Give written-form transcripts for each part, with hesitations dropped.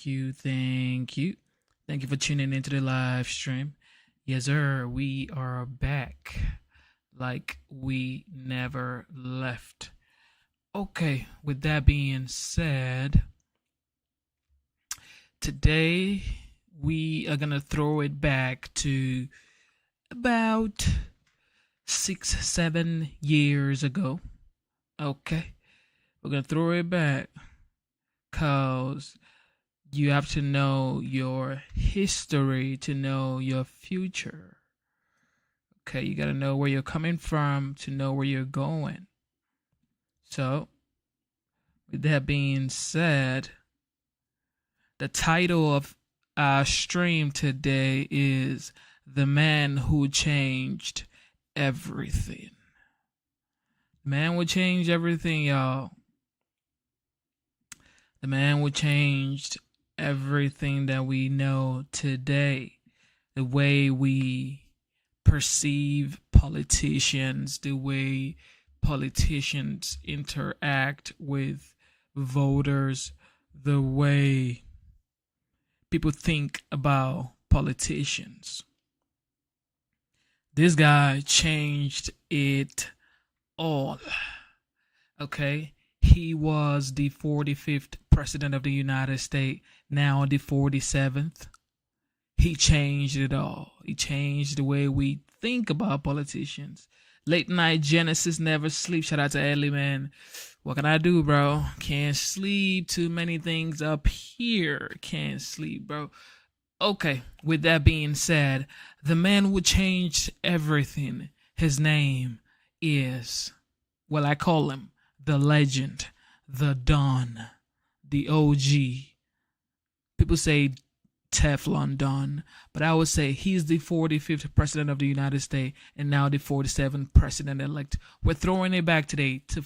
You. Thank you. Thank you for tuning into the live stream. Yes, sir. We are back like we never left. Okay, with that being said, today we are going to throw it back to about 6, 7 years ago. Okay, we're going to throw it back because you have to know your history to know your future. Okay, you got to know where you're coming from to know where you're going. So, with that being said, the title of our stream today is The Man Who Changed Everything. The man who changed everything, y'all. The man who changed everything that we know today. The way we perceive politicians, the way politicians interact with voters, the way people think about politicians. This guy changed it all. Okay? He was the 45th president of the United States, now the 47th. He changed it all. He changed the way we think about politicians. Late night Genesis never sleep. Shout out to Ellie, man. What can I do, bro? Can't sleep. Too many things up here. Can't sleep, bro. Okay, with that being said, the man who changed everything, his name is, well, I call him the legend, the Don, the OG. People say Teflon Don, but I would say he's the 45th president of the United States and now the 47th president-elect. We're throwing it back today to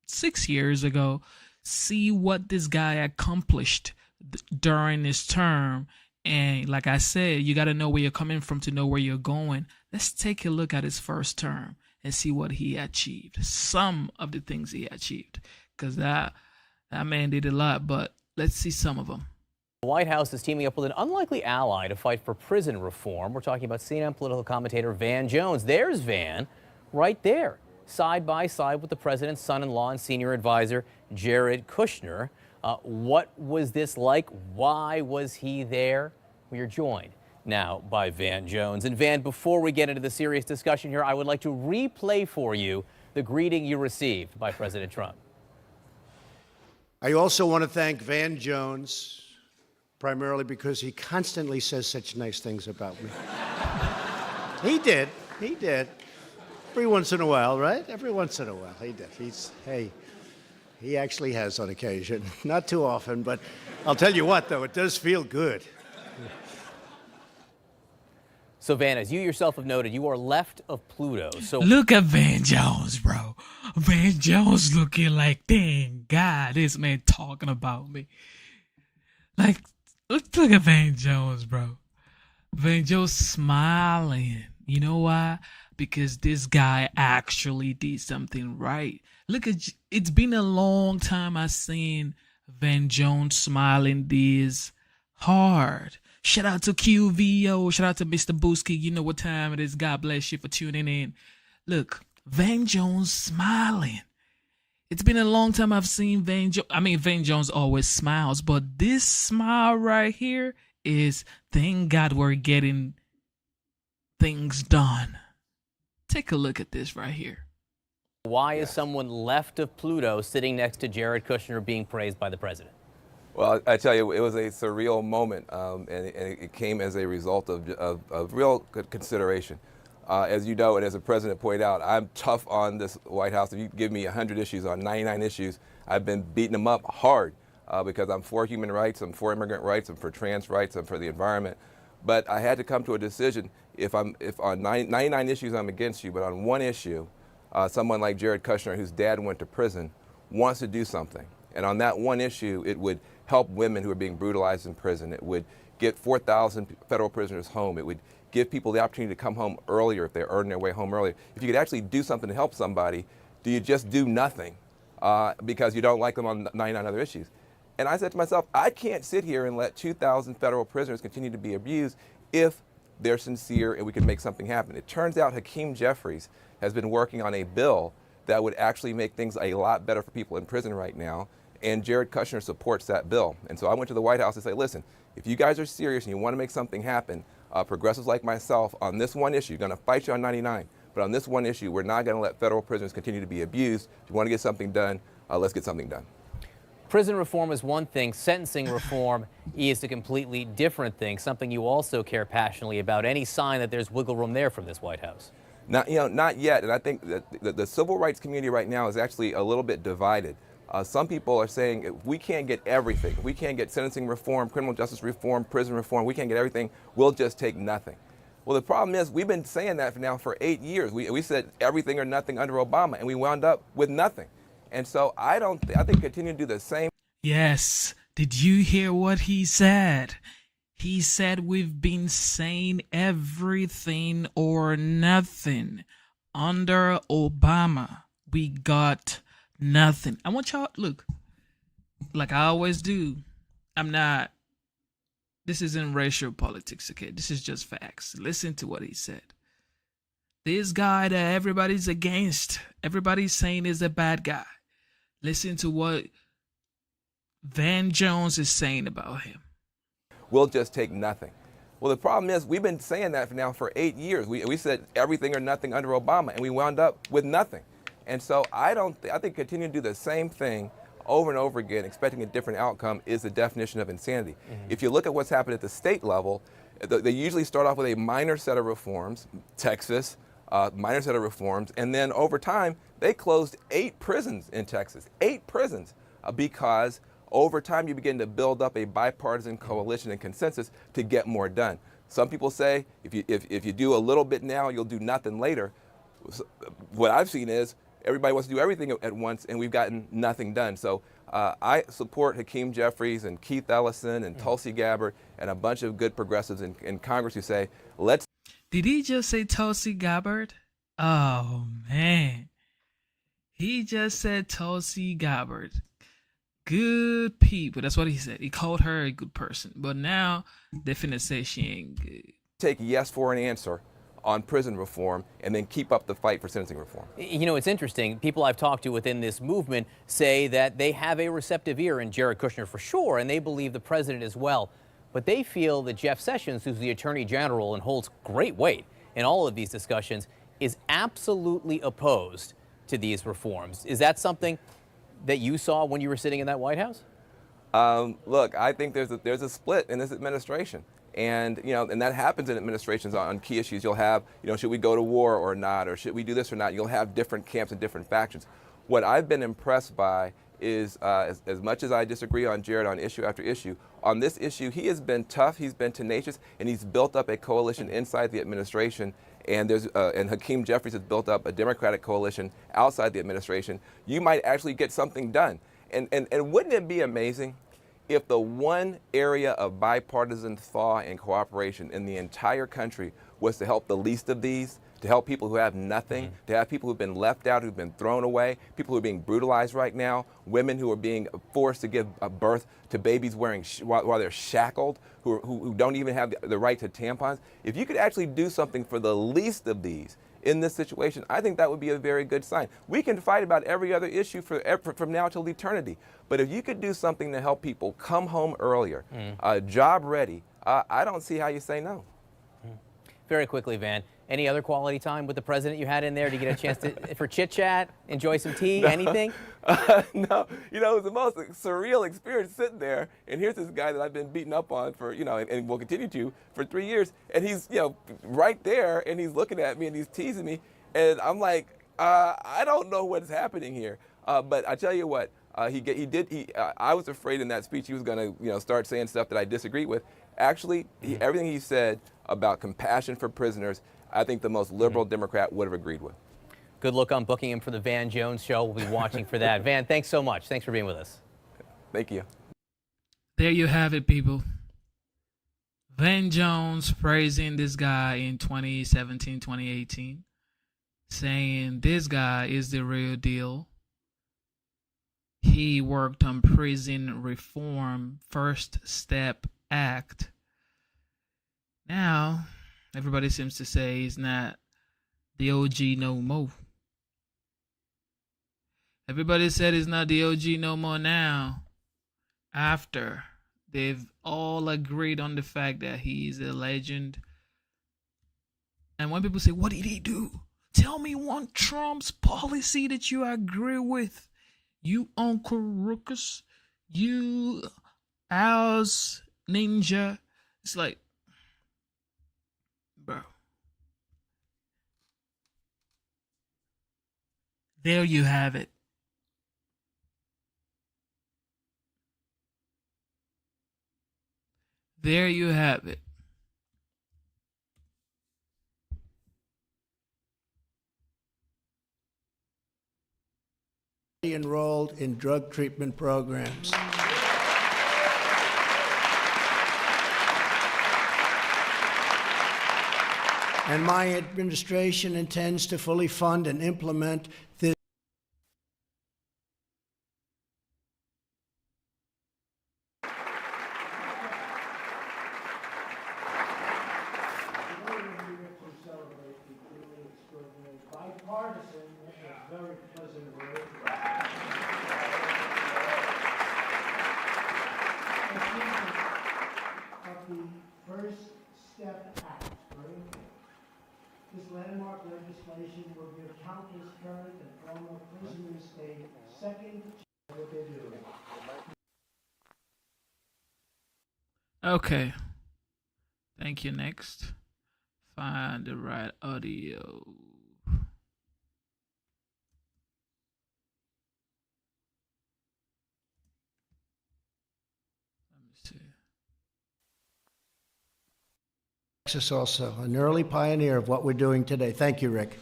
6 years ago. See what this guy accomplished during his term. And like I said, you got to know where you're coming from to know where you're going. Let's take a look at his first term and see what he achieved. Some of the things he achieved, because that man did a lot, but let's see some of them. The White House is teaming up with an unlikely ally to fight for prison reform. We're talking about CNN political commentator Van Jones. There's Van right there, side by side with the president's son-in-law and senior advisor, Jared Kushner. What was this like? Why was he there? We are joined now by Van Jones. And Van, before we get into the serious discussion here, I would like to replay for you the greeting you received by President Trump. I also want to thank Van Jones, primarily because he constantly says such nice things about me. He did. Every once in a while, right? Every once in a while, he did. He actually has on occasion. Not too often, but I'll tell you what, though, it does feel good. So, Van, as you yourself have noted, you are left of Pluto. So look at Van Jones, bro. Van Jones looking like, dang God, this man talking about me. Like, look at Van Jones, bro. Van Jones smiling. You know why? Because this guy actually did something right. Look at, it's been a long time I've seen Van Jones smiling this hard. Shout out to QVO. Shout out to Mr. Booski. You know what time it is. God bless you for tuning in. Look, Van Jones smiling. It's been a long time I've seen Van Jones. I mean, Van Jones always smiles, but this smile right here is, thank God we're getting things done. Take a look at this right here. why is someone left of Pluto sitting next to Jared Kushner being praised by the president? Well, I tell you, it was a surreal moment, and it came as a result of real good consideration. As you know, and as the president pointed out, I'm tough on this White House. If you give me 100 issues on 99 issues, I've been beating them up hard because I'm for human rights, I'm for immigrant rights, I'm for trans rights, I'm for the environment. But I had to come to a decision. If on 99 issues I'm against you, but on one issue, someone like Jared Kushner, whose dad went to prison, wants to do something. And on that one issue, it would help women who are being brutalized in prison. It would get 4,000 federal prisoners home. It would give people the opportunity to come home earlier if they earn their way home earlier. If you could actually do something to help somebody, do you just do nothing because you don't like them on 99 other issues? And I said to myself, I can't sit here and let 2,000 federal prisoners continue to be abused if they're sincere and we can make something happen. It turns out Hakeem Jeffries has been working on a bill that would actually make things a lot better for people in prison right now, and Jared Kushner supports that bill. And so I went to the White House and said, listen, if you guys are serious and you want to make something happen, progressives like myself on this one issue, going to fight you on 99, but on this one issue, we're not going to let federal prisoners continue to be abused. If you want to get something done, let's get something done. Prison reform is one thing. Sentencing reform is a completely different thing, something you also care passionately about. Any sign that there's wiggle room there from this White House? Not yet. And I think that the civil rights community right now is actually a little bit divided. Some people are saying if we can't get everything, if we can't get sentencing reform, criminal justice reform, prison reform, we can't get everything, we'll just take nothing. Well, the problem is we've been saying that for 8 years. We said everything or nothing under Obama, and we wound up with nothing. And so I think continue to do the same. Yes. Did you hear what he said? He said we've been saying everything or nothing. Under Obama, we got nothing. I want y'all, look, like I always do, this isn't racial politics, okay? This is just facts. Listen to what he said. This guy that everybody's against, everybody's saying is a bad guy. Listen to what Van Jones is saying about him. We'll just take nothing. Well, the problem is we've been saying that for 8 years. We said everything or nothing under Obama, and we wound up with nothing. And so I think continue to do the same thing over and over again, expecting a different outcome, is the definition of insanity. Mm-hmm. If you look at what's happened at the state level, they usually start off with a minor set of reforms, Texas, minor set of reforms, and then over time, they closed 8 prisons in Texas, 8 prisons, because over time you begin to build up a bipartisan coalition and consensus to get more done. Some people say if you do a little bit now, you'll do nothing later. What I've seen is everybody wants to do everything at once, and we've gotten nothing done. So I support Hakeem Jeffries and Keith Ellison and Tulsi Gabbard and a bunch of good progressives in Congress who say, let's. Did he just say Tulsi Gabbard? Oh, man. He just said Tulsi Gabbard. Good people. That's what he said. He called her a good person. But now they're finna say she ain't good. Take yes for an answer on prison reform and then keep up the fight for sentencing reform. You know, it's interesting. People I've talked to within this movement say that they have a receptive ear in Jared Kushner for sure, and they believe the president as well. But they feel that Jeff Sessions, who's the attorney general and holds great weight in all of these discussions, is absolutely opposed to these reforms. Is that something that you saw when you were sitting in that White House? Look, I think there's a split in this administration. And, and that happens in administrations on key issues. You'll have, should we go to war or not, or should we do this or not? You'll have different camps and different factions. What I've been impressed by is, as much as I disagree on Jared on issue after issue, on this issue, he has been tough, he's been tenacious, and he's built up a coalition inside the administration. And and Hakeem Jeffries has built up a Democratic coalition outside the administration. You might actually get something done. And wouldn't it be amazing if the one area of bipartisan thaw and cooperation in the entire country was to help the least of these, to help people who have nothing, to have people who've been left out, who've been thrown away, people who are being brutalized right now, women who are being forced to give birth to babies while they're shackled, who don't even have the right to tampons. If you could actually do something for the least of these in this situation, I think that would be a very good sign. We can fight about every other issue from now till eternity, but if you could do something to help people come home earlier, job ready, I don't see how you say no. Very quickly, Van, any other quality time with the president you had in there? Did you get a chance for chit chat, enjoy some tea, anything? No, it was the most surreal experience sitting there, and here's this guy that I've been beating up on for, and will continue to for 3 years, and he's, right there, and he's looking at me and he's teasing me, and I'm like, I don't know what's happening here, but I tell you what, I was afraid in that speech he was going to, start saying stuff that I disagreed with. Actually, everything he said about compassion for prisoners, I think the most liberal Democrat would have agreed with. Good luck on booking him for the Van Jones show. We'll be watching for that. Van, thanks so much. Thanks for being with us. Thank you. There you have it, people. Van Jones praising this guy in 2017, 2018, saying this guy is the real deal. He worked on Prison Reform First Step Act. Now, everybody seems to say he's not the OG no more. Everybody said he's not the OG no more now, after they've all agreed on the fact that he's a legend. And when people say, what did he do? Tell me one Trump's policy that you agree with. You Uncle Ruckus. You Al's Ninja. It's like, bro. There you have it. There you have it. Enrolled in drug treatment programs. And my administration intends to fully fund and implement this. Bipartisan, very pleasant word. Of the First Step Act, right? This landmark legislation will give countless current and former prisoners a second chance at what they do. Okay. Thank you. Next. Find the right audio. Let me see. Texas also, an early pioneer of what we're doing today. Thank you, Rick.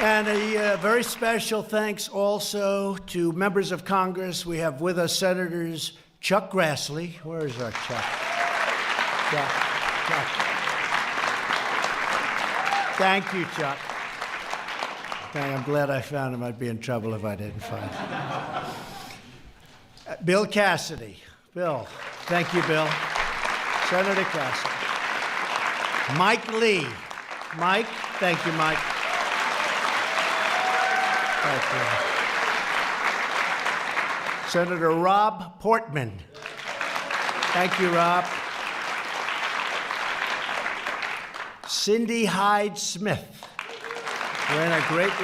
And a very special thanks also to members of Congress. We have with us Senators Chuck Grassley. Where is our Chuck? Chuck. Thank you, Chuck. I'm glad I found him. I'd be in trouble if I didn't find him. Bill Cassidy. Bill. Thank you, Bill. Senator Cassidy. Mike Lee. Mike. Thank you, Mike. Thank you. Senator Rob Portman. Thank you, Rob. Cindy Hyde-Smith. Ran a great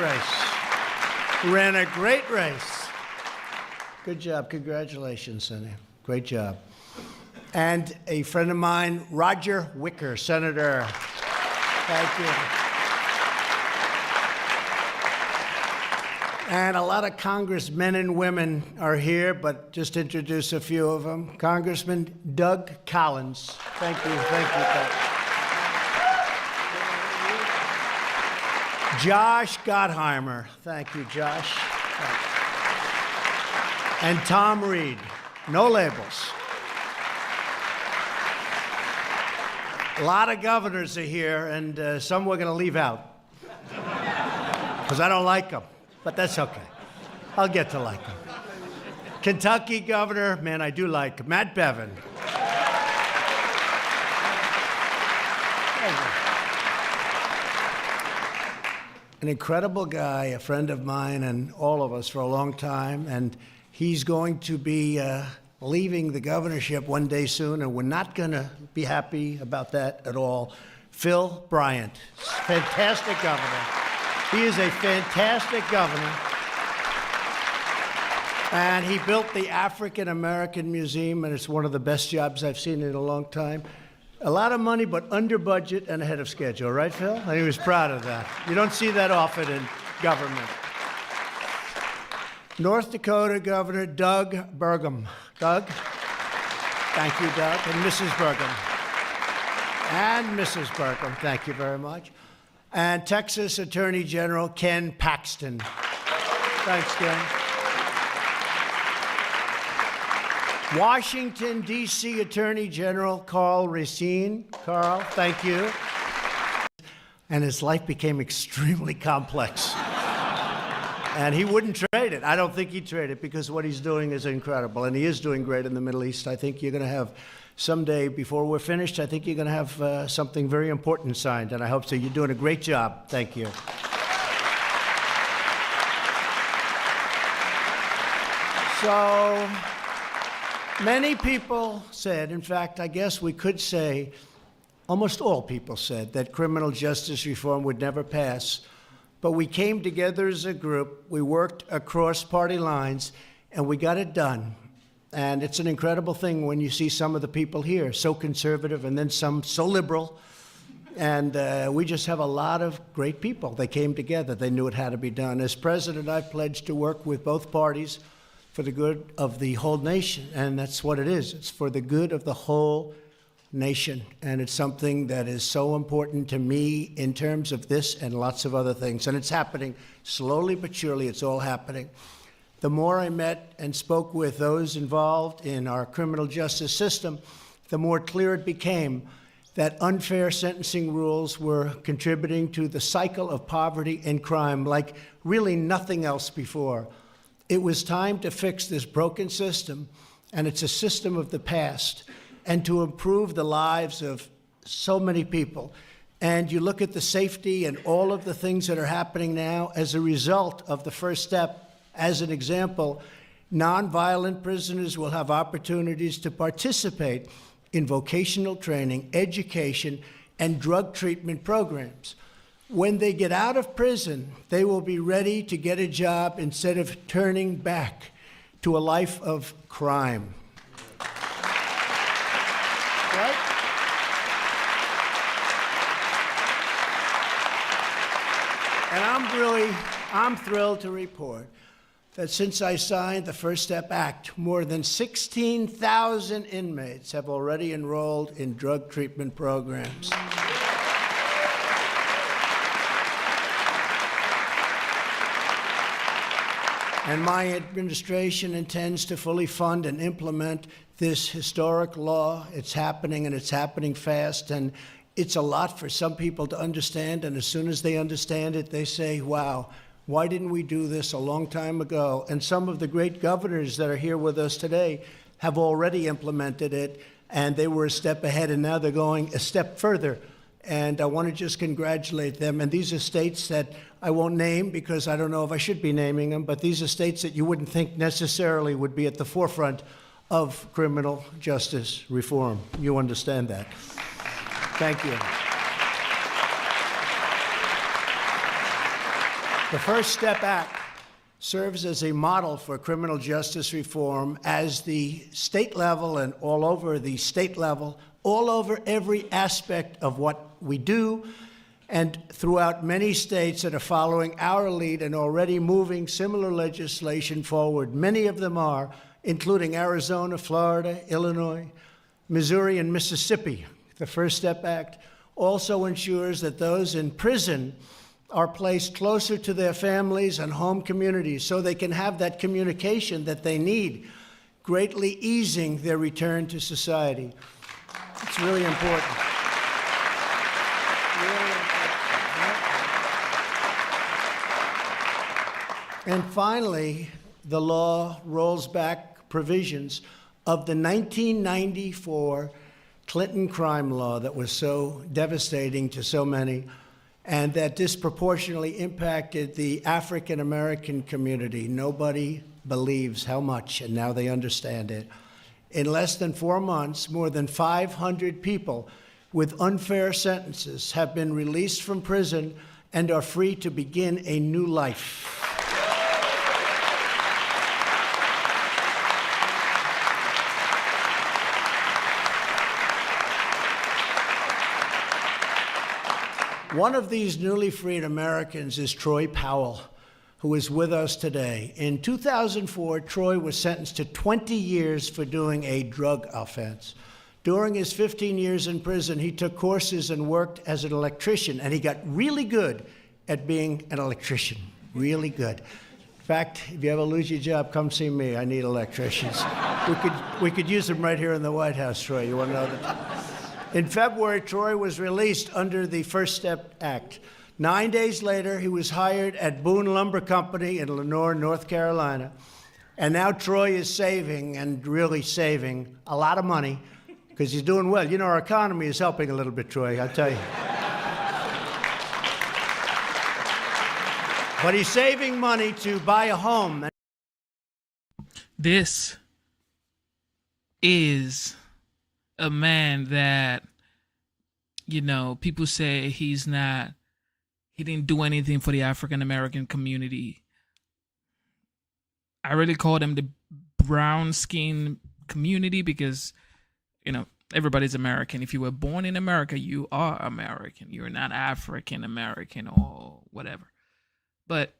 race. Good job. Congratulations, Cindy. Great job. And a friend of mine, Roger Wicker, Senator. Thank you. And a lot of congressmen and women are here, but just introduce a few of them. Congressman Doug Collins. Thank you, Doug. Josh Gottheimer. Thank you, Josh. And Tom Reed. No labels. A lot of governors are here, and some we're going to leave out. Because I don't like them. But that's okay. I'll get to like him. Kentucky Governor, man, I do like him. Matt Bevin. An incredible guy, a friend of mine and all of us for a long time. And he's going to be leaving the governorship one day soon, and we're not going to be happy about that at all. Phil Bryant, fantastic governor. He is a fantastic governor, and he built the African American Museum, and it's one of the best jobs I've seen in a long time. A lot of money, but under budget and ahead of schedule, right, Phil? And he was proud of that. You don't see that often in government. North Dakota Governor Doug Burgum. Doug? Thank you, Doug. And Mrs. Burgum, thank you very much. And Texas Attorney General Ken Paxton. Thanks, Ken. Washington, D.C. Attorney General Carl Racine. Carl, thank you. And his life became extremely complex. And he wouldn't trade it. I don't think he'd trade it because what he's doing is incredible. And he is doing great in the Middle East. I think you're going to have someday, before we're finished, I think you're going to have something very important signed. And I hope so. You're doing a great job. Thank you. So many people said, in fact, I guess we could say, almost all people said, that criminal justice reform would never pass. But we came together as a group, we worked across party lines, and we got it done. And it's an incredible thing when you see some of the people here, so conservative and then some so liberal. And we just have a lot of great people. They came together, they knew it had to be done. As president, I pledged to work with both parties for the good of the whole nation. And that's what it is. It's for the good of the whole nation. And it's something that is so important to me in terms of this and lots of other things. And it's happening slowly but surely. It's all happening. The more I met and spoke with those involved in our criminal justice system, the more clear it became that unfair sentencing rules were contributing to the cycle of poverty and crime like really nothing else before. It was time to fix this broken system, and it's a system of the past, and to improve the lives of so many people. And you look at the safety and all of the things that are happening now as a result of the first step. As an example, nonviolent prisoners will have opportunities to participate in vocational training, education, and drug treatment programs. When they get out of prison, they will be ready to get a job instead of turning back to a life of crime. Right? And I'm thrilled to report that since I signed the First Step Act, more than 16,000 inmates have already enrolled in drug treatment programs. And my administration intends to fully fund and implement this historic law. It's happening, and it's happening fast, and it's a lot for some people to understand, and as soon as they understand it, they say, wow, why didn't we do this a long time ago? And some of the great governors that are here with us today have already implemented it, and they were a step ahead, and now they're going a step further. And I want to just congratulate them. And these are states that I won't name because I don't know if I should be naming them, but these are states that you wouldn't think necessarily would be at the forefront of criminal justice reform. You understand that. Thank you. The First Step Act serves as a model for criminal justice reform as the state level and all over the state level, all over every aspect of what we do, and throughout many states that are following our lead and already moving similar legislation forward. Many of them are, including Arizona, Florida, Illinois, Missouri, and Mississippi. The First Step Act also ensures that those in prison are placed closer to their families and home communities so they can have that communication that they need, greatly easing their return to society. It's really important. Really important. And finally, the law rolls back provisions of the 1994 Clinton crime law that was so devastating to so many and that disproportionately impacted the African American community. Nobody believes how much, and now they understand it. In less than 4 months, more than 500 people with unfair sentences have been released from prison and are free to begin a new life. One of these newly freed Americans is Troy Powell, who is with us today. In 2004, Troy was sentenced to 20 years for doing a drug offense. During his 15 years in prison, he took courses and worked as an electrician, and he got really good at being an electrician, really good. In fact, if you ever lose your job, come see me. I need electricians. We could use them right here in the White House, Troy. You want to know that? In February, Troy was released under the First Step Act. 9 days later, he was hired at Boone Lumber Company in Lenoir, North Carolina. And now Troy is saving, and really saving, a lot of money because he's doing well. You know, our economy is helping a little bit, Troy, I'll tell you. But he's saving money to buy a home. This is a man that, you know, people say he didn't do anything for the African American community. I really call them the brown skin community because, you know, everybody's American. If you were born in America, you are American. You're not African American or whatever. But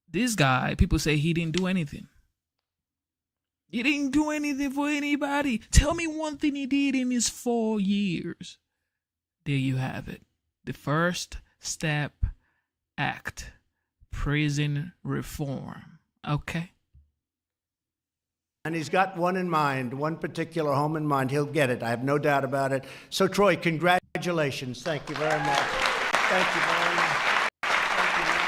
this guy, people say he didn't do anything. He didn't do anything for anybody. Tell me one thing he did in his 4 years. There you have it. The First Step Act, prison reform. Okay. And he's got one in mind, one particular home in mind. He'll get it. I have no doubt about it. So, Troy, congratulations. Thank you very much. Thank you very much. Thank you, man.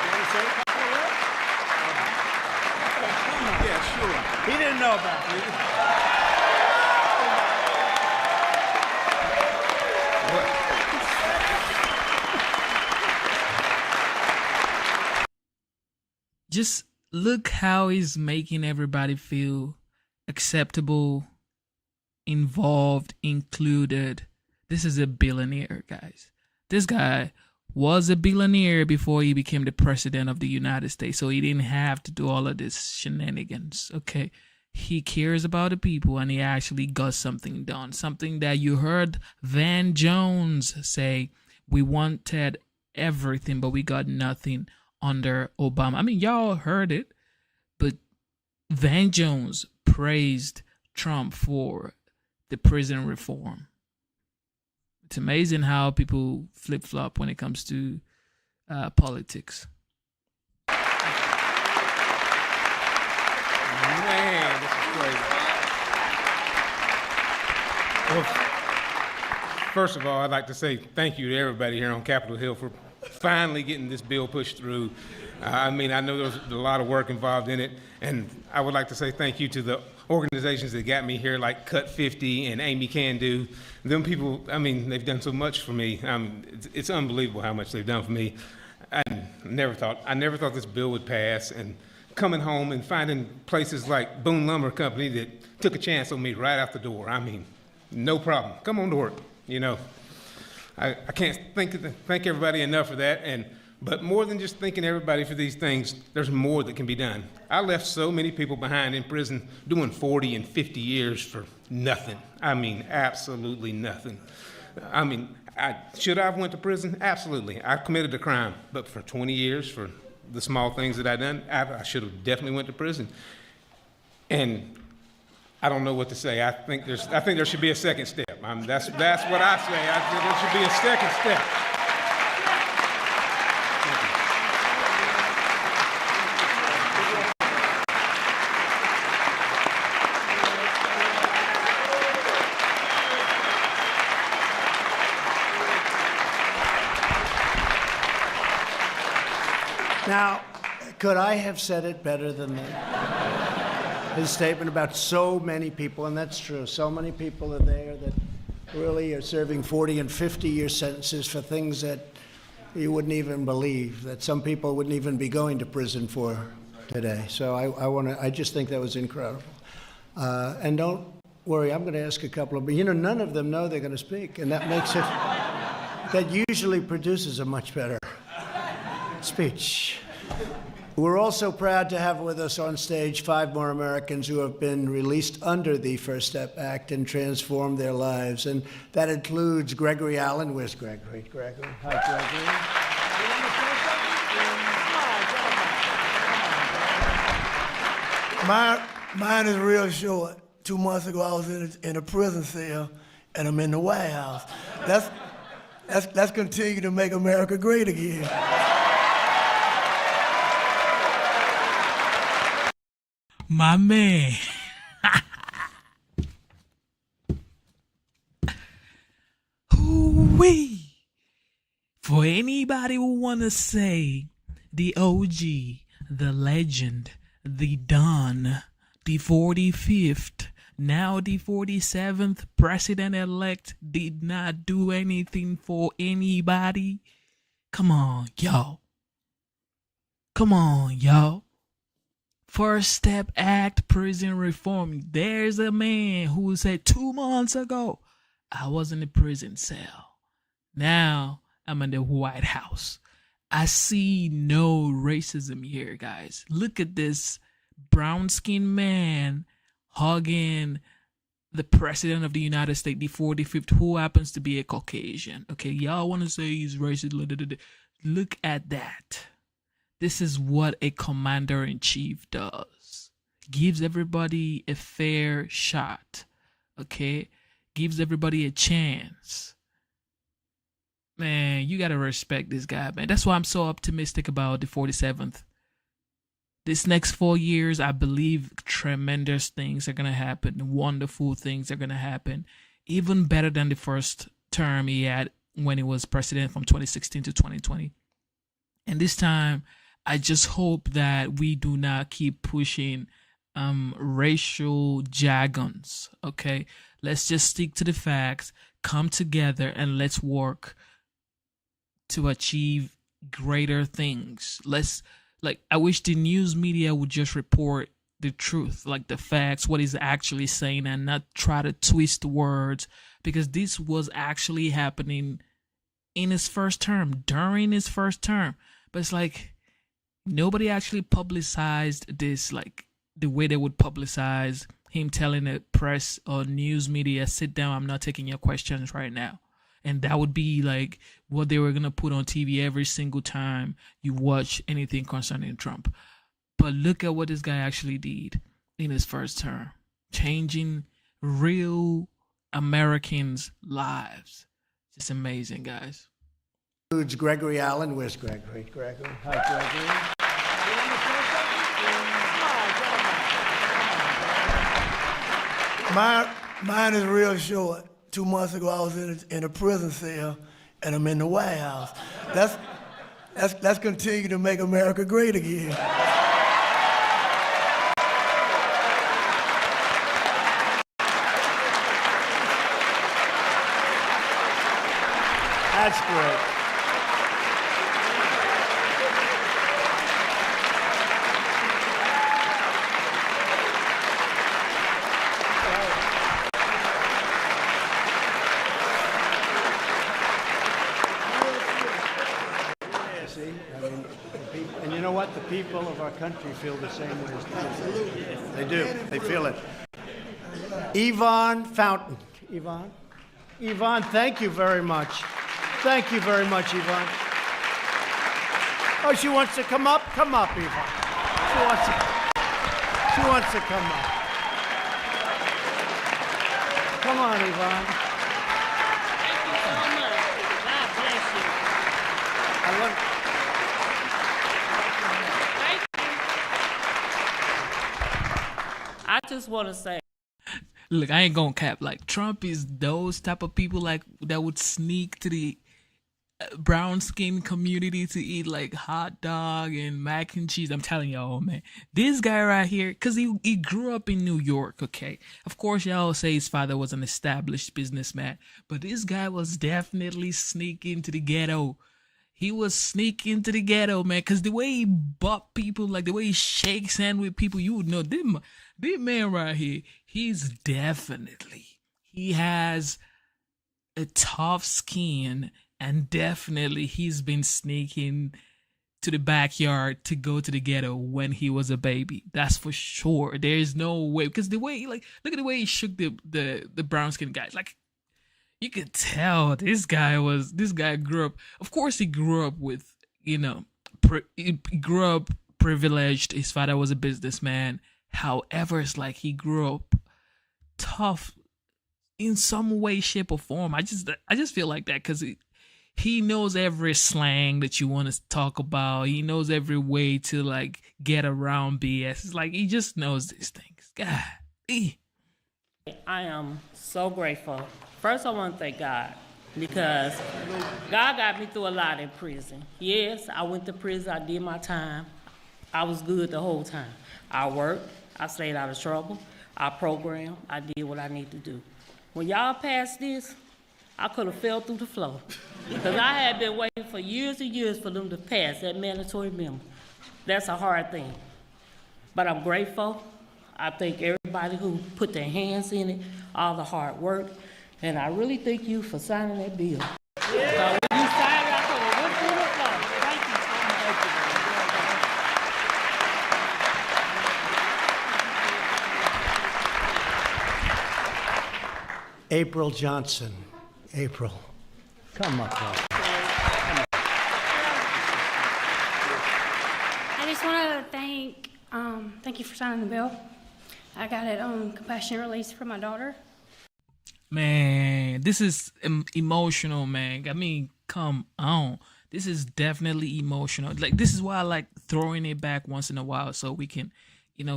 You want to say a couple of words? Yeah, sure. He didn't know about me. Just look how he's making everybody feel acceptable, involved, included. This is a billionaire, guys. This guy was a billionaire before he became the president of the United States, so he didn't have to do all of this shenanigans, okay? He cares about the people, and he actually got something done. Something that you heard Van Jones say, we wanted everything, but we got nothing under Obama. I mean, y'all heard it, but Van Jones praised Trump for the prison reform. It's amazing how people flip-flop when it comes to politics. Man, this is crazy. Well, first of all, I'd like to say thank you to everybody here on Capitol Hill for finally getting this bill pushed through. I mean, I know there was a lot of work involved in it, and I would like to say thank you to the organizations that got me here, like Cut 50 and Amy Can Do. Them people, I mean, they've done so much for me. It's unbelievable how much they've done for me. I never thought this bill would pass, and coming home and finding places like Boone Lumber Company that took a chance on me right out the door. I mean, no problem. Come on to work, you know. I can't thank everybody enough for that, but more than just thanking everybody for these things, there's more that can be done. I left so many people behind in prison doing 40 and 50 years for nothing. I mean, absolutely nothing. I mean, should I have went to prison? Absolutely. I committed a crime, but for 20 years for the small things that I done, I should have definitely went to prison. And I don't know what to say. I think there should be a second step. That's what I say. I think there should be a second step. Now, could I have said it better than that? His statement about so many people, and that's true. So many people are there that really are serving 40 and 50-year sentences for things that you wouldn't even believe, that some people wouldn't even be going to prison for today. So I just think that was incredible. And don't worry, I'm going to ask a couple of, but you know, none of them know they're going to speak, and that makes it, that usually produces a much better speech. We're also proud to have with us on stage 5 more Americans who have been released under the First Step Act and transformed their lives. And that includes Gregory Allen. Where's Gregory? Gregory. Hi, Gregory. Mine is real short. 2 months ago, I was in a prison cell, and I'm in the White House. Let's continue to make America great again. My man. Ooh. anybody who want to say the OG, the legend, the Don, the 45th, now the 47th president-elect did not do anything for anybody, come on, yo. Come on, yo. First Step Act, prison reform. There's a man who said 2 months ago, I was in a prison cell. Now I'm in the White House. I see no racism here, guys. Look at this brown-skinned man hugging the president of the United States, the 45th, who happens to be a Caucasian. Okay, y'all want to say he's racist. Look at that. This is what a commander-in-chief does. Gives everybody a fair shot. Okay? Gives everybody a chance. Man, you gotta respect this guy, man. That's why I'm so optimistic about the 47th. This next 4 years, I believe tremendous things are gonna happen. Wonderful things are gonna happen. Even better than the first term he had when he was president from 2016 to 2020. And this time, I just hope that we do not keep pushing racial jargons, okay? Let's just stick to the facts, come together, and let's work to achieve greater things. I wish the news media would just report the truth, like the facts, what he's actually saying, and not try to twist words, because this was actually happening in his first term, during his first term. But it's like, nobody actually publicized this like the way they would publicize him telling the press or news media, sit down, I'm not taking your questions right now. And that would be like what they were going to put on TV every single time you watch anything concerning Trump. But look at what this guy actually did in his first term. Changing real Americans' lives. Just amazing, guys. Includes Gregory Allen. Where's Gregory? Gregory. Hi, Gregory. Mine is real short. 2 months ago, I was in a prison cell, and I'm in the White House. Let's continue to make America great again. That's great. And you know what? The people of our country feel the same way as Absolutely. They do. They feel it. Yvonne Fountain. Yvonne? Yvonne, thank you very much. Thank you very much, Yvonne. Oh, she wants to come up? Come up, Yvonne. She wants to come up. Come on, Yvonne. Thank you so much. God bless you. I love Thank you. I just want to say, Look, I ain't gonna cap. Like, Trump is those type of people like that would sneak to the brown skin community to eat like hot dog and mac and cheese. I'm telling y'all, man, this guy right here, because he grew up in New York, okay? Of course, y'all say his father was an established businessman, but this guy was definitely sneaking to the ghetto. He was sneaking to the ghetto, man, because the way he butt people, like the way he shakes hands with people, you would know, this man right here, he has a tough skin, and definitely he's been sneaking to the backyard to go to the ghetto when he was a baby. That's for sure. There's no way, because the way, like, look at the way he shook the brown skin guys. Like, you could tell this guy grew up. Of course, he grew up with, he grew up privileged. His father was a businessman. However, it's like he grew up tough in some way, shape, or form. I just feel like that because he knows every slang that you want to talk about. He knows every way to like get around BS. It's like he just knows these things. God. I am so grateful. First, I want to thank God because God got me through a lot in prison. Yes, I went to prison, I did my time. I was good the whole time. I worked, I stayed out of trouble, I programmed, I did what I need to do. When y'all passed this, I could have fell through the floor because I had been waiting for years and years for them to pass that mandatory minimum. That's a hard thing. But I'm grateful. I thank everybody who put their hands in it, all the hard work, and I really thank you for signing that bill. So when you signed it, I could have went through the floor. Thank you so much. April Johnson. April, come up here. I just want to thank you for signing the bill. I got it on compassionate release for my daughter. Man, this is emotional, man. I mean, come on. This is definitely emotional. Like, this is why I like throwing it back once in a while so we can,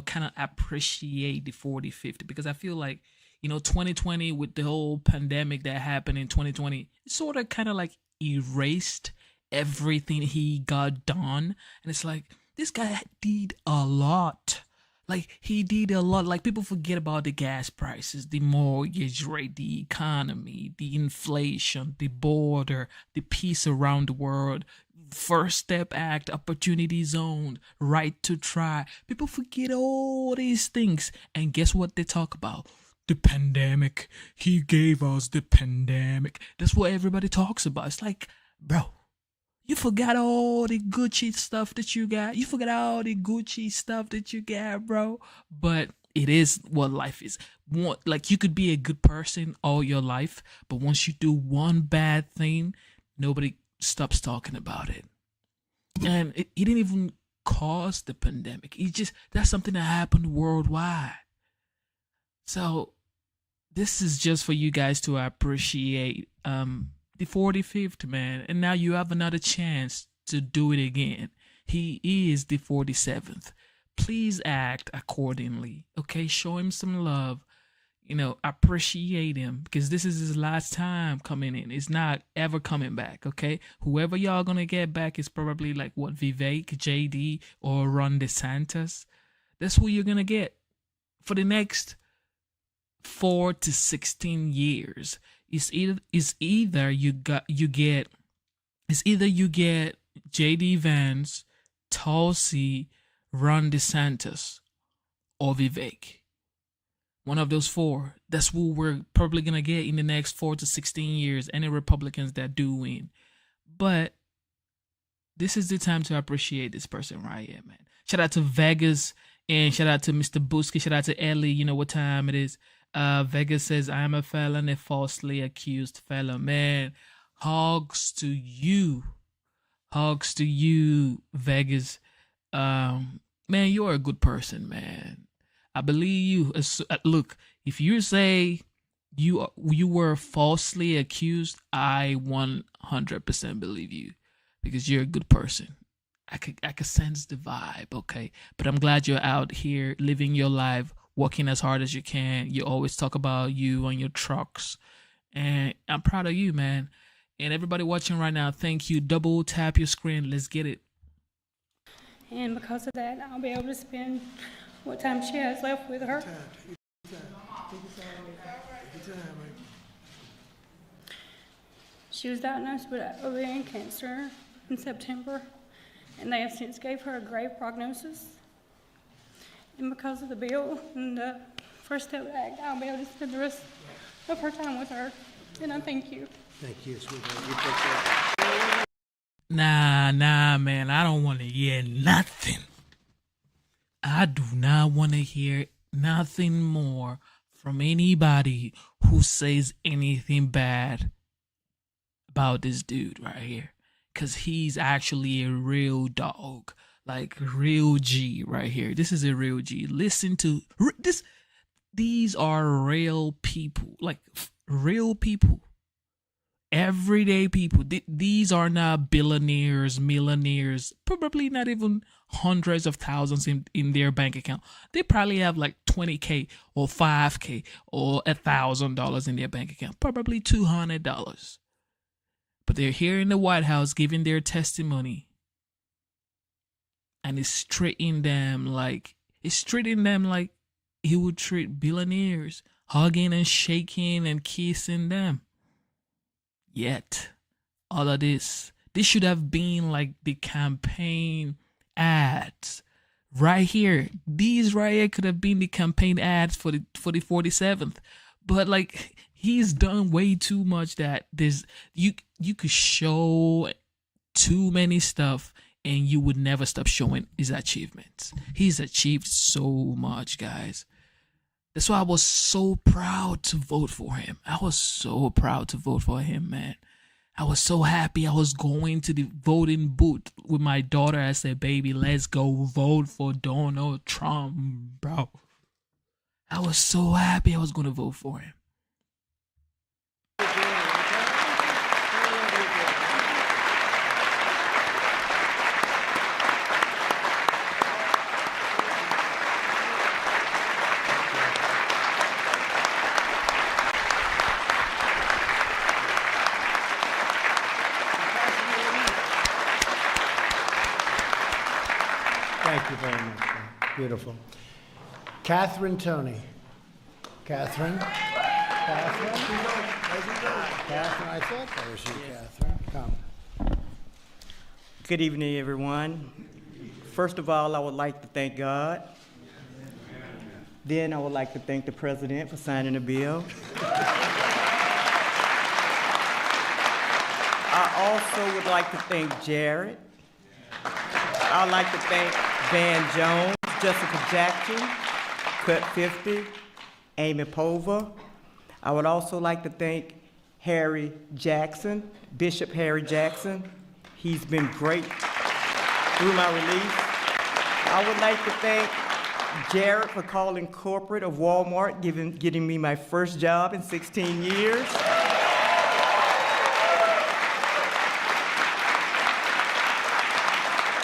kind of appreciate the 40-50, because I feel like, 2020 with the whole pandemic that happened in 2020, it sort of kind of like erased everything he got done. And it's like, this guy did a lot. Like, he did a lot. Like, people forget about the gas prices, the mortgage rate, the economy, the inflation, the border, the peace around the world, First Step Act, Opportunity Zone, right to try. People forget all these things. And guess what they talk about? The pandemic. He gave us the pandemic. That's what everybody talks about. It's like, bro, you forgot all the Gucci stuff that you got. You forgot all the Gucci stuff that you got, bro. But it is what life is. Like, you could be a good person all your life, but once you do one bad thing, nobody stops talking about it. And he didn't even cause the pandemic. That's something that happened worldwide. So this is just for you guys to appreciate the 45th, man. And now you have another chance to do it again. He is the 47th. Please act accordingly. Okay, show him some love. Appreciate him, because this is his last time coming in. It's not ever coming back. Okay, whoever y'all gonna get back is probably like Vivek, JD, or Ron DeSantis. That's who you're gonna get for the next 4 to 16 years. It's either you get JD Vance, Tulsi, Ron DeSantis, or Vivek. One of those four. That's who we're probably gonna get in the next 4 to 16 years. Any Republicans that do win. But this is the time to appreciate this person right here, man. Shout out to Vegas, and shout out to Mr. Busky. Shout out to Ellie. You know what time it is. Vegas says, I am a felon, a falsely accused felon. Man, hugs to you. Hugs to you, Vegas. Man, you're a good person, man. I believe you. Look, if you say you were falsely accused, I 100% believe you, because you're a good person. I could sense the vibe, okay? But I'm glad you're out here living your life, working as hard as you can. You always talk about you on your trucks, and I'm proud of you, man. And everybody watching right now, thank you. Double tap your screen. Let's get it. And because of that, I'll be able to spend what time she has left with her. She was diagnosed with ovarian cancer in September, and they have since gave her a grave prognosis. And because of the bill and the First Step Act, I'll be able to spend the rest of her time with her. And I thank you. Thank you, sweetheart. You take care. Nah, man. I don't want to hear nothing. I do not want to hear nothing more from anybody who says anything bad about this dude right here. Because he's actually a real dog. Like, real G right here. This is a real G. Listen to this. These are real people. Like, real people. Everyday people. These are not billionaires, millionaires, probably not even hundreds of thousands in their bank account. They probably have like $20K or $5K or $1,000 in their bank account. Probably $200. but they're here in the White House giving their testimony, and it's treating them like he would treat billionaires, hugging and shaking and kissing them. Yet, all of this should have been like the campaign ads right here. These right here could have been the campaign ads for the 47th. But like, he's done way too much that you could show too many stuff and you would never stop showing his achievements. He's achieved so much, guys. That's why I was so proud to vote for him. I was so proud to vote for him, man. I was so happy. I was going to the voting booth with my daughter. I said, baby, let's go vote for Donald Trump, bro. I was so happy I was going to vote for him. Thank you very much. Beautiful. Catherine Toney. Catherine? Catherine, I thought that was you, Catherine. Come. Good evening, everyone. First of all, I would like to thank God. Then I would like to thank the President for signing the bill. I also would like to thank Jared. I'd like to thank Van Jones, Jessica Jackson, Cut 50, Amy Pova. I would also like to thank Harry Jackson, Bishop Harry Jackson. He's been great through my release. I would like to thank Jared for calling corporate of Walmart, getting me my first job in 16 years.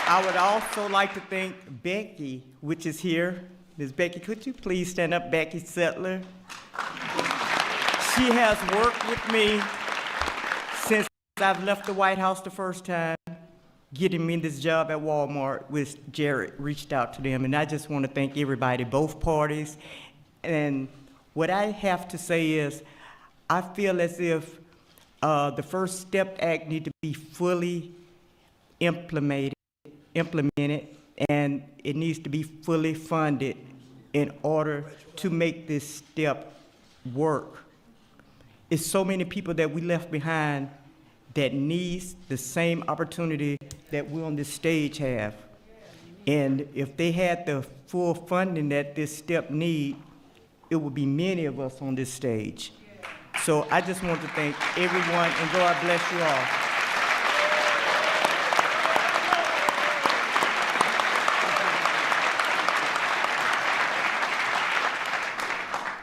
I would also like to thank Becky, which is here. Ms. Becky, could you please stand up, Becky Settler? She has worked with me since I've left the White House the first time, getting me this job at Walmart, which Jared reached out to them. And I just want to thank everybody, both parties. And what I have to say is, I feel as if the First Step Act needs to be fully implemented, and it needs to be fully funded in order to make this step work. It's so many people that we left behind that needs the same opportunity that we on this stage have. And if they had the full funding that this step need, it would be many of us on this stage. So I just want to thank everyone, and God bless you all.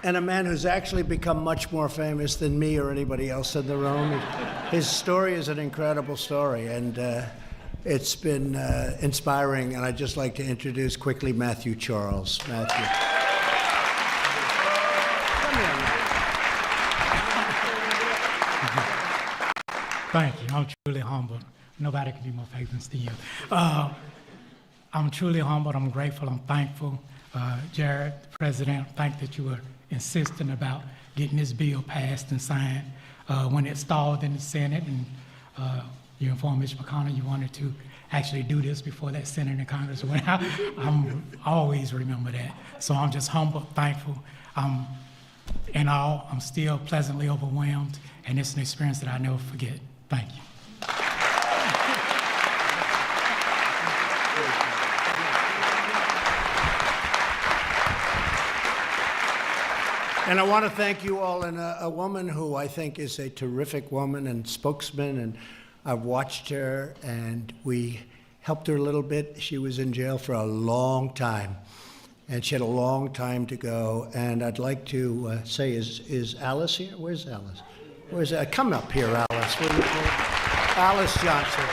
And a man who's actually become much more famous than me or anybody else in the room. His story is an incredible story, and it's been inspiring. And I'd just like to introduce quickly Matthew Charles. Matthew. Thank you. I'm truly humbled. Nobody can be more famous than you. I'm truly humbled. I'm grateful. I'm thankful. Jared, the President, thank that you were insistent about getting this bill passed and signed. When it stalled in the Senate, and you informed Mitch McConnell you wanted to actually do this before that Senate and Congress went out. I always remember that. So I'm just humble, thankful. In all, I'm still pleasantly overwhelmed, and it's an experience that I never forget. Thank you. And I want to thank you all, and a woman who I think is a terrific woman and spokesman, and I've watched her, and we helped her a little bit. She was in jail for a long time, and she had a long time to go. And I'd like to say, is Alice here? Where's Alice? Where's come up here, Alice? Alice Johnson.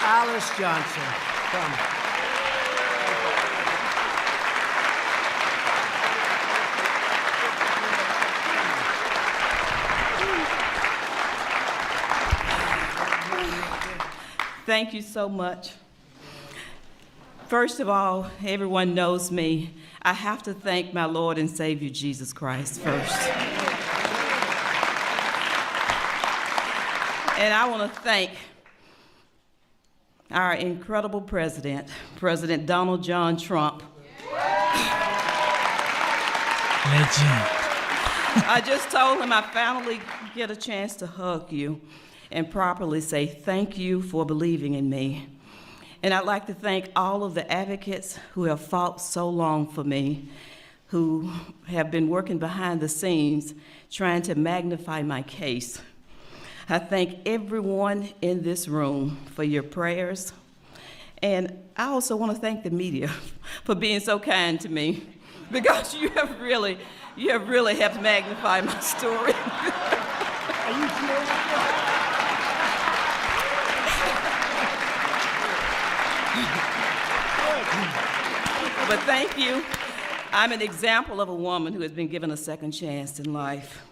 Alice Johnson, come. Thank you so much. First of all, everyone knows me. I have to thank my Lord and Savior Jesus Christ first. And I want to thank our incredible president, President Donald John Trump. Legend. I just told him I finally get a chance to hug you and properly say thank you for believing in me. And I'd like to thank all of the advocates who have fought so long for me, who have been working behind the scenes trying to magnify my case. I thank everyone in this room for your prayers. And I also want to thank the media for being so kind to me, because you have really helped magnify my story. Are you serious? But thank you. I'm an example of a woman who has been given a second chance in life.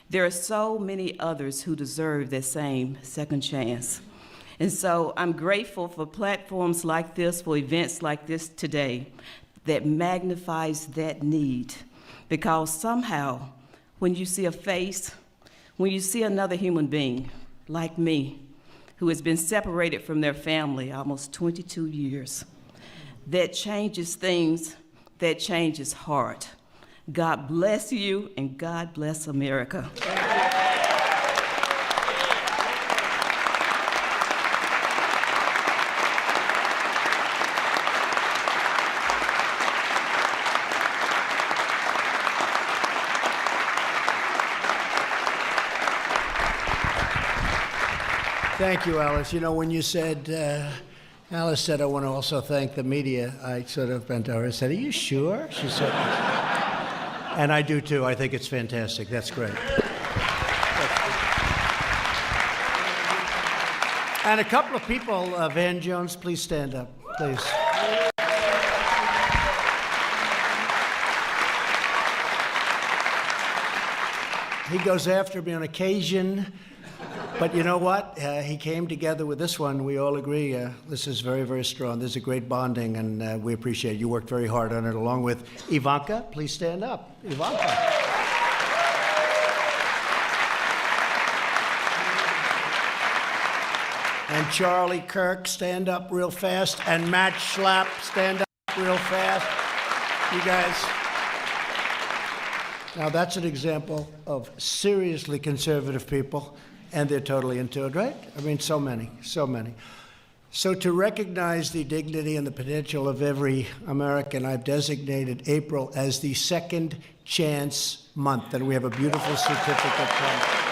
There are so many others who deserve that same second chance. And so I'm grateful for platforms like this, for events like this today, that magnifies that need. Because somehow, when you see a face, when you see another human being like me, who has been separated from their family almost 22 years, that changes things, that changes heart. God bless you, and God bless America. Thank you, Alice. You know, when you said, Alice said, I want to also thank the media, I sort of bent over and said, are you sure? She said, and I do too. I think it's fantastic. That's great. And a couple of people, Van Jones, please stand up, please. He goes after me on occasion. But you know what? He came together with this one. We all agree this is very, very strong. There's a great bonding, and we appreciate it. You worked very hard on it, along with Ivanka. Please stand up. Ivanka. And Charlie Kirk, stand up real fast. And Matt Schlapp, stand up real fast. You guys. Now, that's an example of seriously conservative people. And they're totally into it, right? I mean, so many, so many. So to recognize the dignity and the potential of every American, I've designated April as the Second Chance Month, and we have a beautiful certificate coming.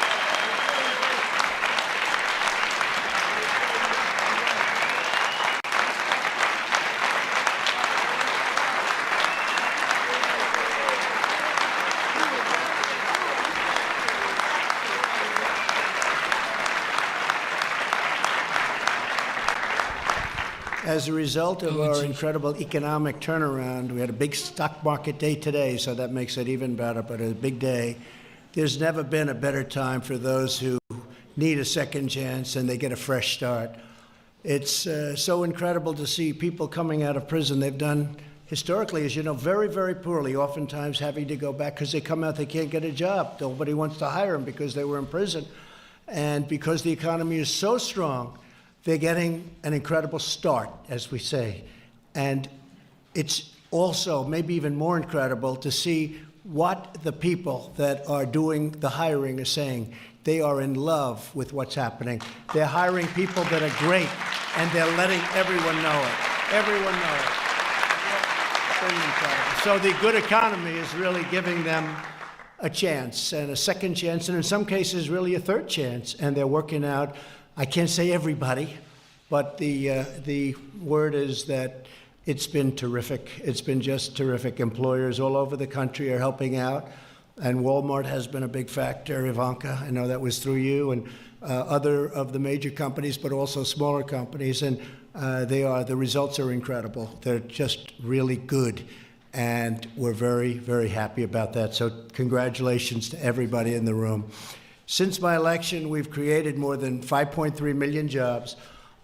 As a result of our incredible economic turnaround, we had a big stock market day today, so that makes it even better, but a big day. There's never been a better time for those who need a second chance and they get a fresh start. It's so incredible to see people coming out of prison. They've done, historically, as you know, very, very poorly, oftentimes having to go back because they come out, they can't get a job. Nobody wants to hire them because they were in prison. And because the economy is so strong, they're getting an incredible start, as we say. And it's also maybe even more incredible to see what the people that are doing the hiring are saying. They are in love with what's happening. They're hiring people that are great, and they're letting everyone know it. Everyone know it. So the good economy is really giving them a chance, and a second chance, and in some cases, really a third chance. And they're working out. I can't say everybody, but the word is that it's been terrific. It's been just terrific. Employers all over the country are helping out, and Walmart has been a big factor. Ivanka, I know that was through you, and other of the major companies, but also smaller companies, and the results are incredible. They're just really good, and we're very, very happy about that. So congratulations to everybody in the room. Since my election, we've created more than 5.3 million jobs.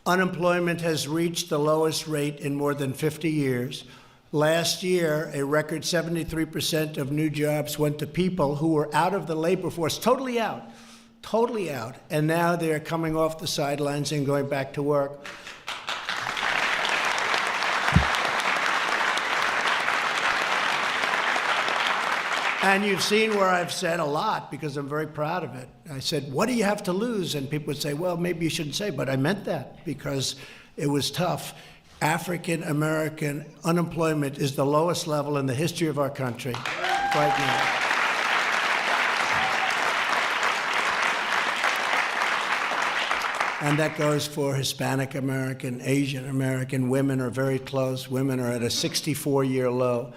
Unemployment has reached the lowest rate in more than 50 years. Last year, a record 73% of new jobs went to people who were out of the labor force, totally out, and now they're coming off the sidelines and going back to work. And you've seen where I've said a lot, because I'm very proud of it. I said, what do you have to lose? And people would say, well, maybe you shouldn't say, but I meant that because it was tough. African American unemployment is the lowest level in the history of our country right now. And that goes for Hispanic American, Asian American. Women are very close. Women are at a 64-year low.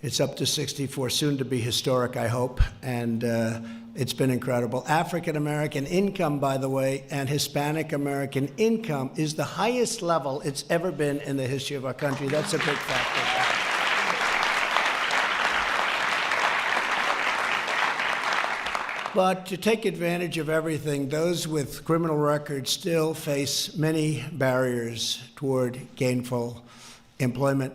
It's up to 64, soon to be historic, I hope, and it's been incredible. African American income, by the way, and Hispanic American income is the highest level it's ever been in the history of our country. That's a big factor. But to take advantage of everything, those with criminal records still face many barriers toward gainful employment.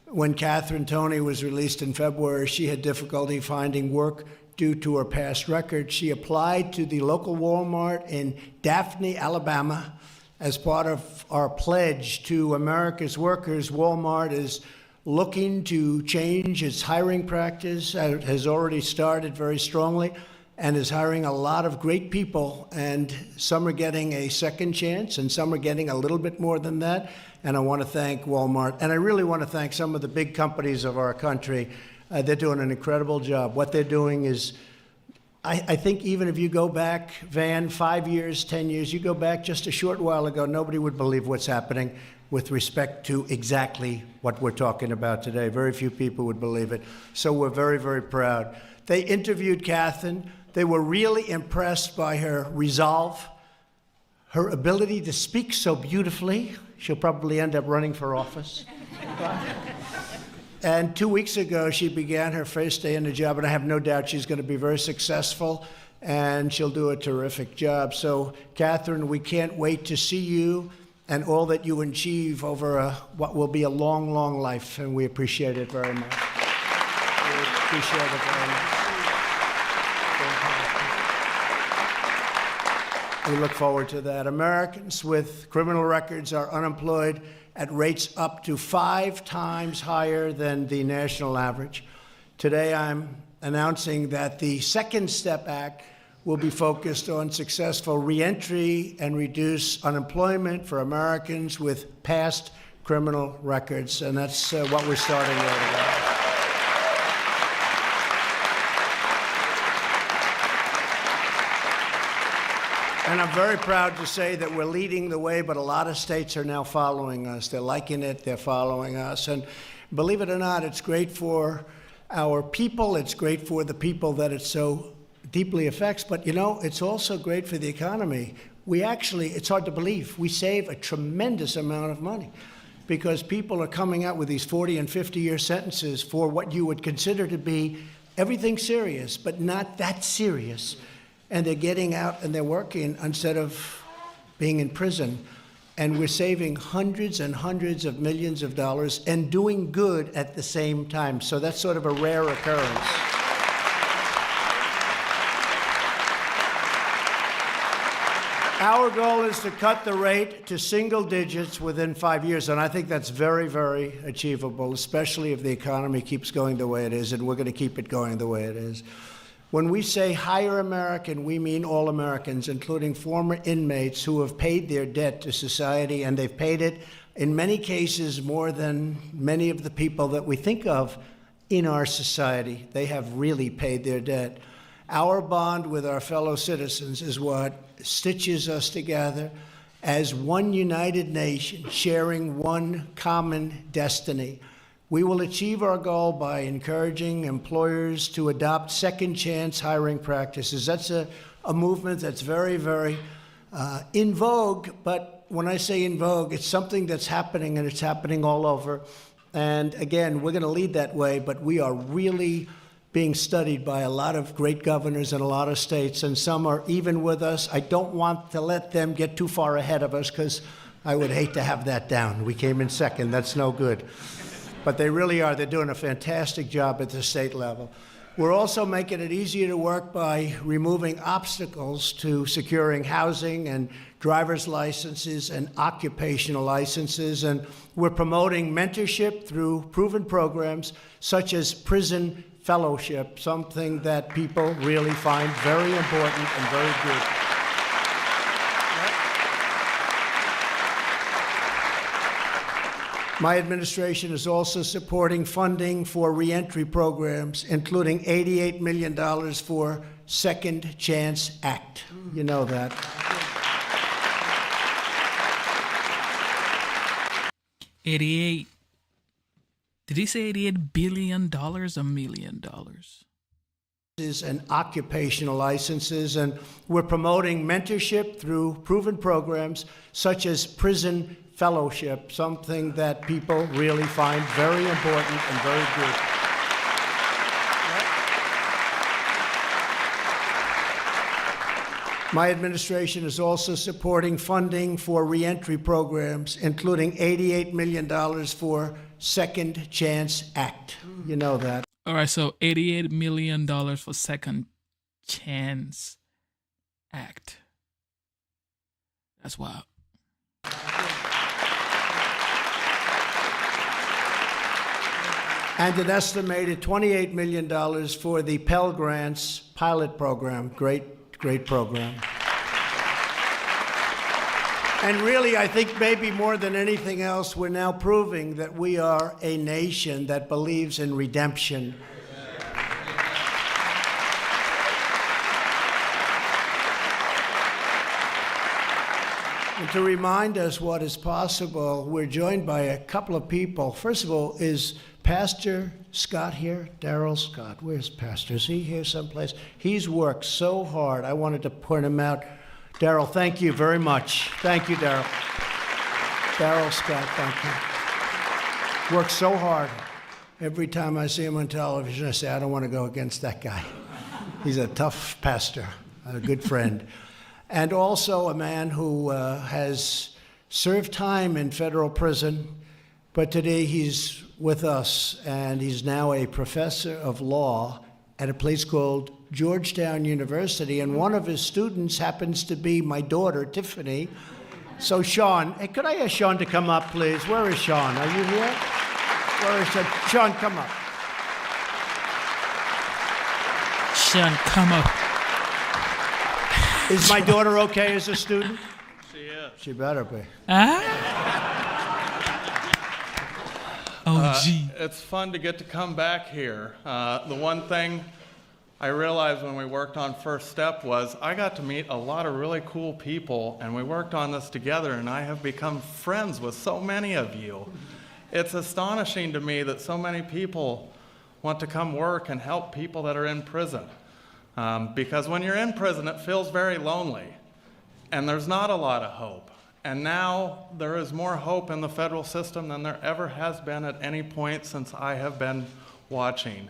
When Catherine Toney was released in February, she had difficulty finding work due to her past record. She applied to the local Walmart in Daphne, Alabama. As part of our pledge to America's workers, Walmart is looking to change its hiring practice. It has already started very strongly and is hiring a lot of great people, and some are getting a second chance and some are getting a little bit more than that. And I want to thank Walmart, and I really want to thank some of the big companies of our country. They're doing an incredible job. What they're doing is, I think even if you go back, Van, 5 years, 10 years, you go back just a short while ago, nobody would believe what's happening with respect to exactly what we're talking about today. Very few people would believe it. So we're very, very proud. They interviewed Catherine. They were really impressed by her resolve, her ability to speak so beautifully. She'll probably end up running for office. And 2 weeks ago, she began her first day in the job, and I have no doubt she's going to be very successful, and she'll do a terrific job. So, Catherine, we can't wait to see you and all that you achieve over what will be a long, long life, and we appreciate it very much. We appreciate it very much. We look forward to that. Americans with criminal records are unemployed at rates up to 5 times higher than the national average. Today, I'm announcing that the Second Step Act will be focused on successful reentry and reduce unemployment for Americans with past criminal records, and that's what we're starting with today. And I'm very proud to say that we're leading the way, but a lot of states are now following us. They're liking it, they're following us. And believe it or not, it's great for our people, it's great for the people that it so deeply affects, but you know, it's also great for the economy. We actually, it's hard to believe, we save a tremendous amount of money because people are coming out with these 40 and 50-year sentences for what you would consider to be everything serious, but not that serious. And they're getting out and they're working instead of being in prison. And we're saving hundreds and hundreds of millions of dollars and doing good at the same time. So that's sort of a rare occurrence. Our goal is to cut the rate to single digits within 5 years, and I think that's very, very achievable, especially if the economy keeps going the way it is, and we're going to keep it going the way it is. When we say hire American, we mean all Americans, including former inmates who have paid their debt to society, and they've paid it, in many cases, more than many of the people that we think of in our society. They have really paid their debt. Our bond with our fellow citizens is what stitches us together as one united nation, sharing one common destiny. We will achieve our goal by encouraging employers to adopt second chance hiring practices. That's a movement that's very, very in vogue, but when I say in vogue, it's something that's happening, and it's happening all over. And again, we're going to lead that way, but we are really being studied by a lot of great governors in a lot of states, and some are even with us. I don't want to let them get too far ahead of us because I would hate to have that down. We came in second. That's no good. But they really are. They're doing a fantastic job at the state level. We're also making it easier to work by removing obstacles to securing housing and driver's licenses and occupational licenses. And we're promoting mentorship through proven programs such as prison fellowship, something that people really find very important and very good. My administration is also supporting funding for reentry programs, including $88 million for Second Chance Act. You know that. $88. Did he say $88 billion or $1 million? And occupational licenses, and we're promoting mentorship through proven programs such as prison fellowship, something that people really find very important and very good. My administration is also supporting funding for reentry programs, including $88 million for Second Chance Act. You know that. All right, so $88 million for Second Chance Act. That's wild. And an estimated $28 million for the Pell Grants pilot program. Great program. And really, I think maybe more than anything else, we're now proving that we are a nation that believes in redemption. And to remind us what is possible, we're joined by a couple of people. First of all, is Pastor Scott here? Darrell Scott. Where's Pastor? Is he here someplace? He's worked so hard. I wanted to point him out. Darrell, thank you very much. Thank you, Darrell. Darrell Scott, thank you. Worked so hard. Every time I see him on television, I say, I don't want to go against that guy. He's a tough pastor, a good friend. And also a man who has served time in federal prison, but today he's with us, and he's now a professor of law at a place called Georgetown University, and one of his students happens to be my daughter, Tiffany. So Sean, hey, could I ask Sean to come up, please? Where is Sean? Are you here? Where is Sean? Sean, come up. Sean, come up. Is my daughter okay as a student? She is. She better be. Oh, gee. It's fun to get to come back here. The one thing I realized when we worked on First Step was I got to meet a lot of really cool people, and we worked on this together, and I have become friends with so many of you. It's astonishing to me that so many people want to come work and help people that are in prison. Because when you're in prison, it feels very lonely, and there's not a lot of hope. And now there is more hope in the federal system than there ever has been at any point since I have been watching.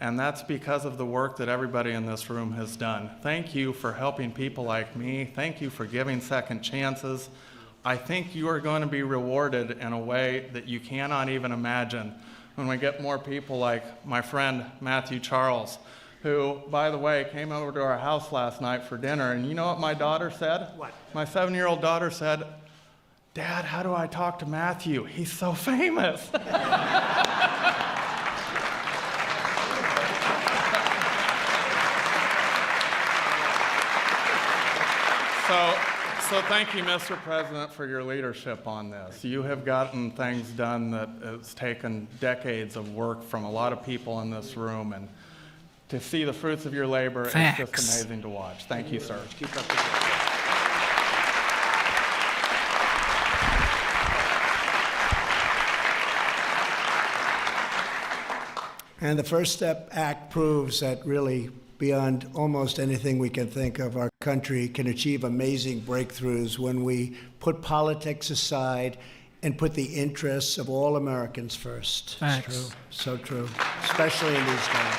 And that's because of the work that everybody in this room has done. Thank you for helping people like me. Thank you for giving second chances. I think you are going to be rewarded in a way that you cannot even imagine when we get more people like my friend Matthew Charles, who, by the way, came over to our house last night for dinner. And you know what my daughter said? What? My 7-year-old daughter said, "Dad, how do I talk to Matthew? He's so famous." So thank you, Mr. President, for your leadership on this. You have gotten things done that has taken decades of work from a lot of people in this room, and to see the fruits of your labor is just amazing to watch. Thank you, sir. Keep up the good work. And the First Step Act proves that really, beyond almost anything we can think of, our country can achieve amazing breakthroughs when we put politics aside and put the interests of all Americans first. Thanks. It's true. So true, especially in these times.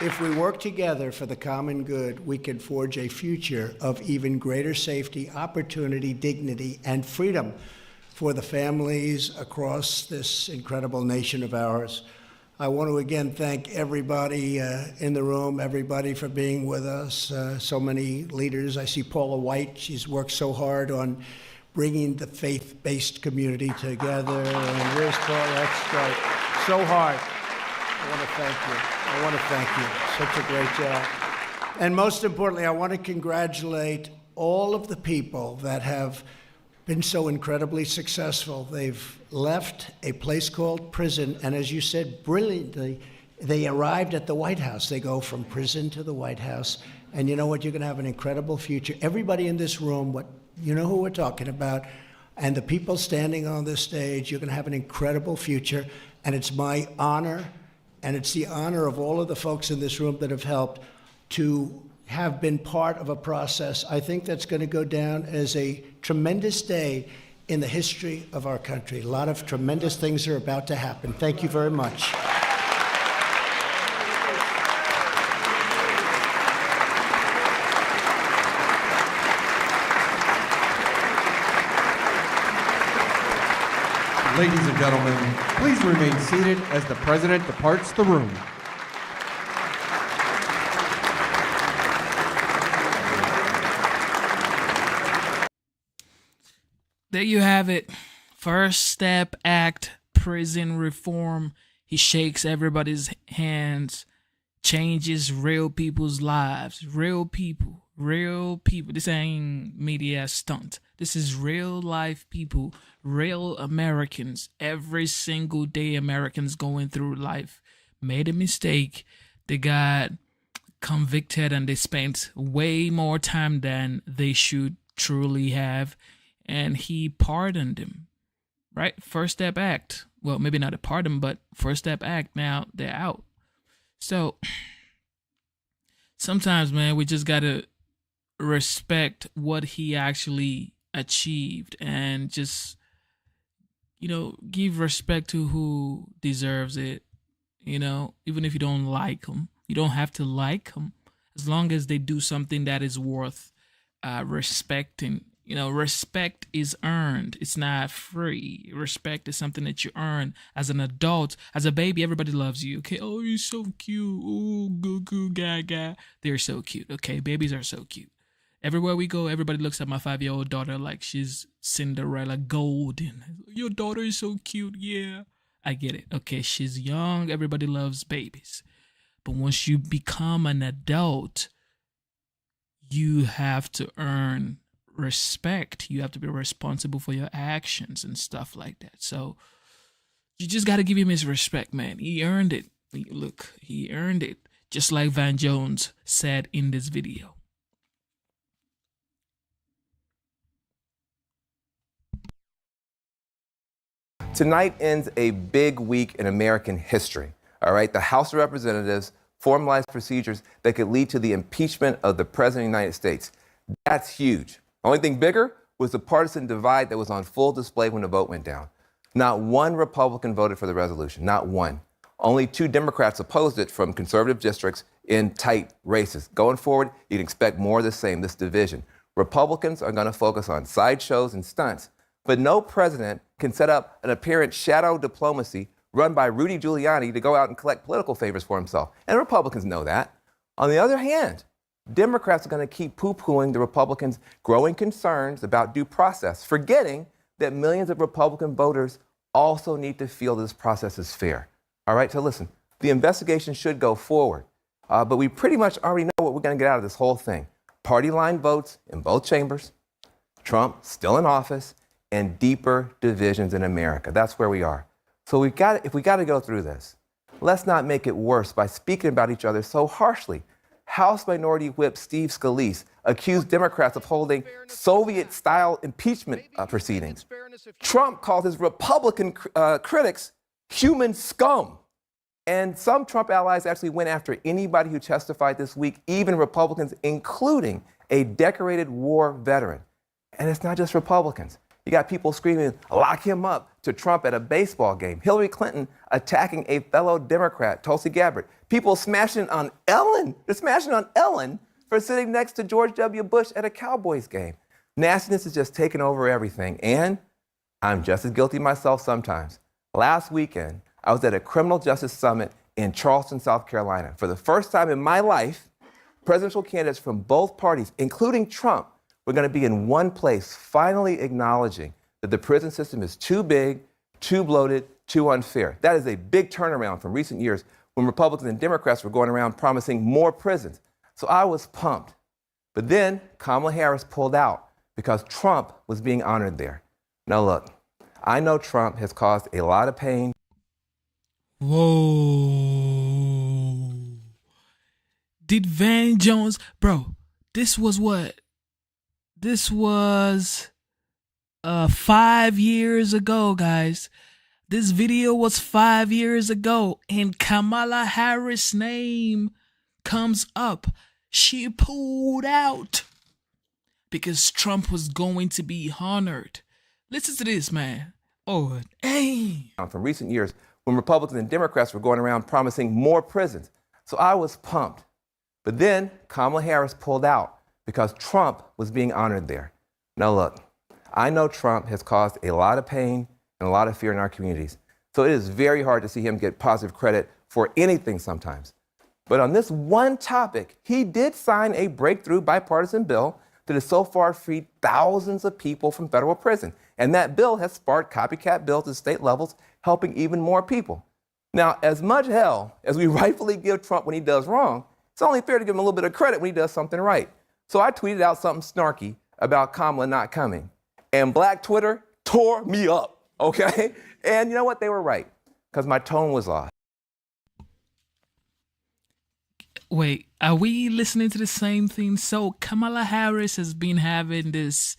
if we work together for the common good, we can forge a future of even greater safety, opportunity, dignity, and freedom for the families across this incredible nation of ours. I want to again thank everybody in the room, everybody for being with us, so many leaders. I see Paula White, she's worked so hard on bringing the faith-based community together. And where's Paula? That's right. So hard. I want to thank you. I want to thank you. Such a great job. And most importantly, I want to congratulate all of the people that have been so incredibly successful. They've left a place called prison, and as you said brilliantly, they arrived at the White House. They go from prison to the White House, and you know what? You're going to have an incredible future. Everybody in this room, you know who we're talking about, and the people standing on this stage, you're going to have an incredible future, and it's my honor, and it's the honor of all of the folks in this room that have helped to have been part of a process, I think that's going to go down as a tremendous day in the history of our country. A lot of tremendous things are about to happen. Thank you very much. Ladies and gentlemen, please remain seated as the President departs the room. There you have it. First Step Act, prison reform. He shakes everybody's hands, changes real people's lives. Real people. Real people. This ain't media stunt. This is real life people, real Americans. Every single day Americans going through life made a mistake. They got convicted and they spent way more time than they should truly have. And he pardoned him, right? First Step Act. Well, maybe not a pardon, but First Step Act. Now they're out. So sometimes, man, we just got to respect what he actually achieved and just, give respect to who deserves it. Even if you don't like them, you don't have to like them as long as they do something that is worth respecting. Respect is earned. It's not free. Respect is something that you earn as an adult. As a baby, everybody loves you. Okay. Oh, you're so cute. Oh, goo gaga. They're so cute. Okay. Babies are so cute. Everywhere we go, everybody looks at my 5-year-old daughter like she's Cinderella golden. Your daughter is so cute. Yeah. I get it. Okay. She's young. Everybody loves babies. But once you become an adult, you have to earn respect. You have to be responsible for your actions and stuff like that. So you just got to give him his respect, man. He earned it. Look, he earned it. Just like Van Jones said in this video. Tonight ends a big week in American history. All right, the House of Representatives formalized procedures that could lead to the impeachment of the President of the United States. That's huge. Only thing bigger was the partisan divide that was on full display when the vote went down. Not one Republican voted for the resolution, not one. Only 2 Democrats opposed it from conservative districts in tight races. Going forward, you can expect more of the same, this division. Republicans are going to focus on sideshows and stunts, but no president can set up an apparent shadow diplomacy run by Rudy Giuliani to go out and collect political favors for himself. And Republicans know that. On the other hand, Democrats are going to keep poo-pooing the Republicans' growing concerns about due process, forgetting that millions of Republican voters also need to feel this process is fair. All right, so listen, the investigation should go forward, but we pretty much already know what we're going to get out of this whole thing. Party line votes in both chambers, Trump still in office, and deeper divisions in America. That's where we are. So if we got to go through this, let's not make it worse by speaking about each other so harshly. House Minority Whip Steve Scalise accused Democrats of holding Soviet-style impeachment proceedings. Trump called his Republican critics human scum. And some Trump allies actually went after anybody who testified this week, even Republicans, including a decorated war veteran. And it's not just Republicans. You got people screaming, lock him up, to Trump at a baseball game. Hillary Clinton attacking a fellow Democrat, Tulsi Gabbard. People smashing on Ellen. They're smashing on Ellen for sitting next to George W. Bush at a Cowboys game. Nastiness is just taking over everything. And I'm just as guilty myself sometimes. Last weekend, I was at a criminal justice summit in Charleston, South Carolina. For the first time in my life, presidential candidates from both parties, including Trump, were going to be in one place, finally acknowledging that the prison system is too big, too bloated, too unfair. That is a big turnaround from recent years when Republicans and Democrats were going around promising more prisons. So I was pumped. But then Kamala Harris pulled out because Trump was being honored there. Now look, I know Trump has caused a lot of pain. Whoa. Did Van Jones, bro, this was what? This was 5 years ago, guys. This video was 5 years ago, and Kamala Harris' name comes up. She pulled out because Trump was going to be honored. Listen to this, man. Oh, hey. From recent years when Republicans and Democrats were going around promising more prisons. So I was pumped. But then Kamala Harris pulled out because Trump was being honored there. Now look, I know Trump has caused a lot of pain and a lot of fear in our communities. So it is very hard to see him get positive credit for anything sometimes. But on this one topic, he did sign a breakthrough bipartisan bill that has so far freed thousands of people from federal prison. And that bill has sparked copycat bills at state levels, helping even more people. Now, as much hell as we rightfully give Trump when he does wrong, it's only fair to give him a little bit of credit when he does something right. So I tweeted out something snarky about Kamala not coming. And Black Twitter tore me up, okay? And you know what? They were right, because my tone was off. Wait, are we listening to the same thing? So Kamala Harris has been having this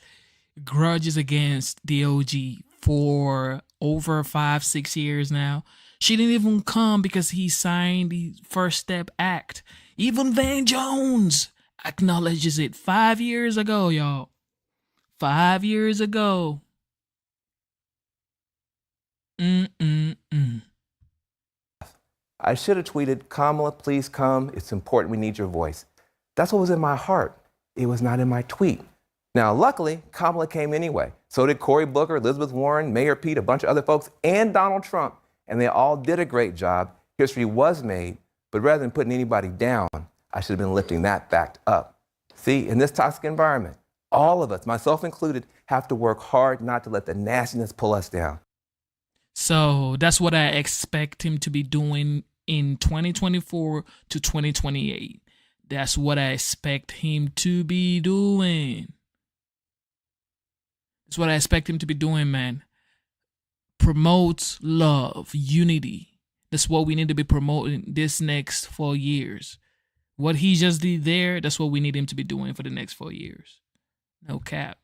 grudges against DOJ for over 5-6 years now. She didn't even come because he signed the First Step Act. Even Van Jones acknowledges it 5 years ago, y'all. 5 years ago. I should have tweeted, Kamala, please come. It's important. We need your voice. That's what was in my heart. It was not in my tweet. Now, luckily, Kamala came anyway. So did Cory Booker, Elizabeth Warren, Mayor Pete, a bunch of other folks, and Donald Trump. And they all did a great job. History was made. But rather than putting anybody down, I should have been lifting that fact up. See, in this toxic environment, all of us, myself included, have to work hard not to let the nastiness pull us down. So that's what I expect him to be doing in 2024 to 2028. That's what I expect him to be doing. That's what I expect him to be doing, man. Promote love, unity. That's what we need to be promoting this next 4 years. What he just did there, that's what we need him to be doing for the next 4 years. No cap.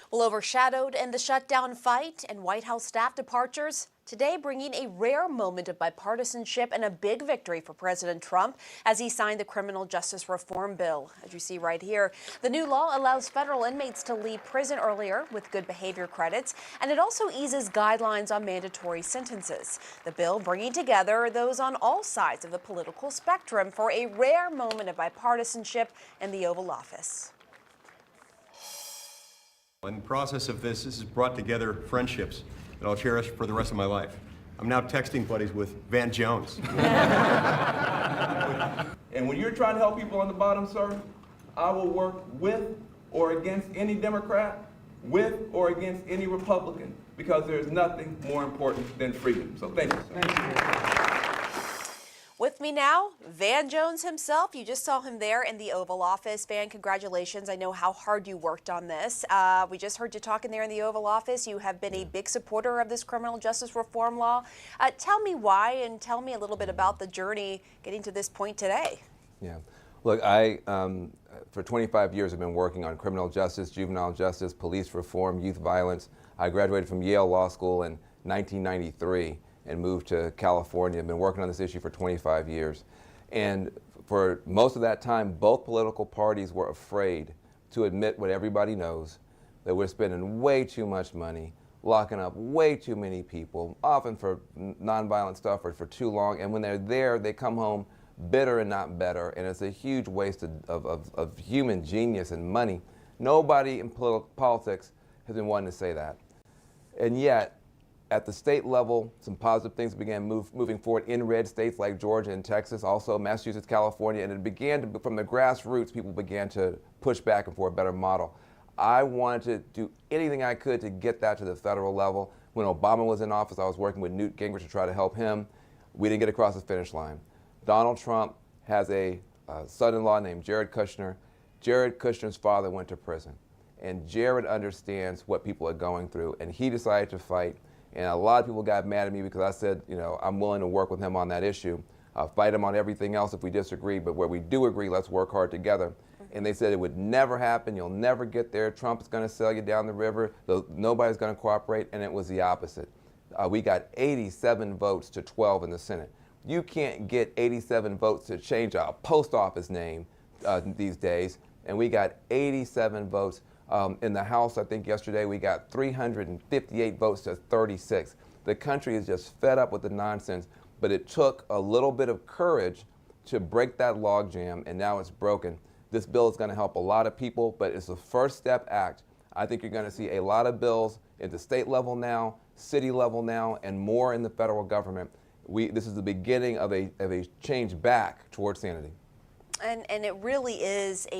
Well, overshadowed in the shutdown fight and White House staff departures, today bringing a rare moment of bipartisanship and a big victory for President Trump as he signed the criminal justice reform bill. As you see right here, the new law allows federal inmates to leave prison earlier with good behavior credits, and it also eases guidelines on mandatory sentences. The bill bringing together those on all sides of the political spectrum for a rare moment of bipartisanship in the Oval Office. In the process of this has brought together friendships that I'll cherish for the rest of my life. I'm now texting buddies with Van Jones. And when you're trying to help people on the bottom, sir, I will work with or against any Democrat, with or against any Republican, because there is nothing more important than freedom. So thank you, sir. Thank you. With me now, Van Jones himself. You just saw him there in the Oval Office. Van, congratulations. I know how hard you worked on this. We just heard you talking there in the Oval Office. You have been a big supporter of this criminal justice reform law. Tell me why, and tell me a little bit about the journey getting to this point today. Yeah. Look, for 25 years, I've been working on criminal justice, juvenile justice, police reform, youth violence. I graduated from Yale Law School in 1993. And moved to California. I've been working on this issue for 25 years. And for most of that time, both political parties were afraid to admit what everybody knows, that we're spending way too much money, locking up way too many people, often for nonviolent stuff or for too long. And when they're there, they come home bitter and not better. And it's a huge waste of human genius and money. Nobody in politics has been wanting to say that. And yet, at the state level, some positive things began moving forward in red states like Georgia and Texas, also Massachusetts, California, and it began to, from the grassroots, people began to push back and for a better model. I wanted to do anything I could to get that to the federal level. When Obama was in office, I was working with Newt Gingrich to try to help him. We didn't get across the finish line. Donald Trump has a son-in-law named Jared Kushner. Jared Kushner's father went to prison, and Jared understands what people are going through, and he decided to fight. And a lot of people got mad at me because I said, you know, I'm willing to work with him on that issue. Fight him on everything else if we disagree, but where we do agree, let's work hard together. And they said it would never happen, you'll never get there, Trump's gonna sell you down the river, nobody's gonna cooperate, and it was the opposite. We got 87 votes to 12 in the Senate. You can't get 87 votes to change a post office name these days, and we got 87 votes. In the House, I think yesterday we got 358 votes to 36. The country is just fed up with the nonsense, but it took a little bit of courage to break that logjam, and now it's broken. This bill is going to help a lot of people, but it's a First Step Act. I think you're going to see a lot of bills at the state level now, city level now, and more in the federal government. This is the beginning of a change back towards sanity. And it really is a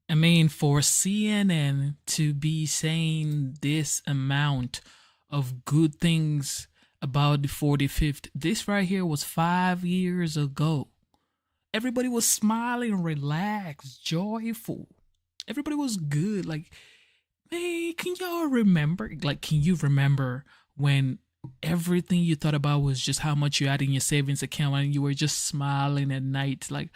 I mean, for CNN to be saying this amount of good things about the 45th, this right here was 5 years ago. Everybody was smiling, relaxed, joyful. Everybody was good. Like, man, can y'all remember? Like, can you remember when everything you thought about was just how much you had in your savings account and you were just smiling at night? Like,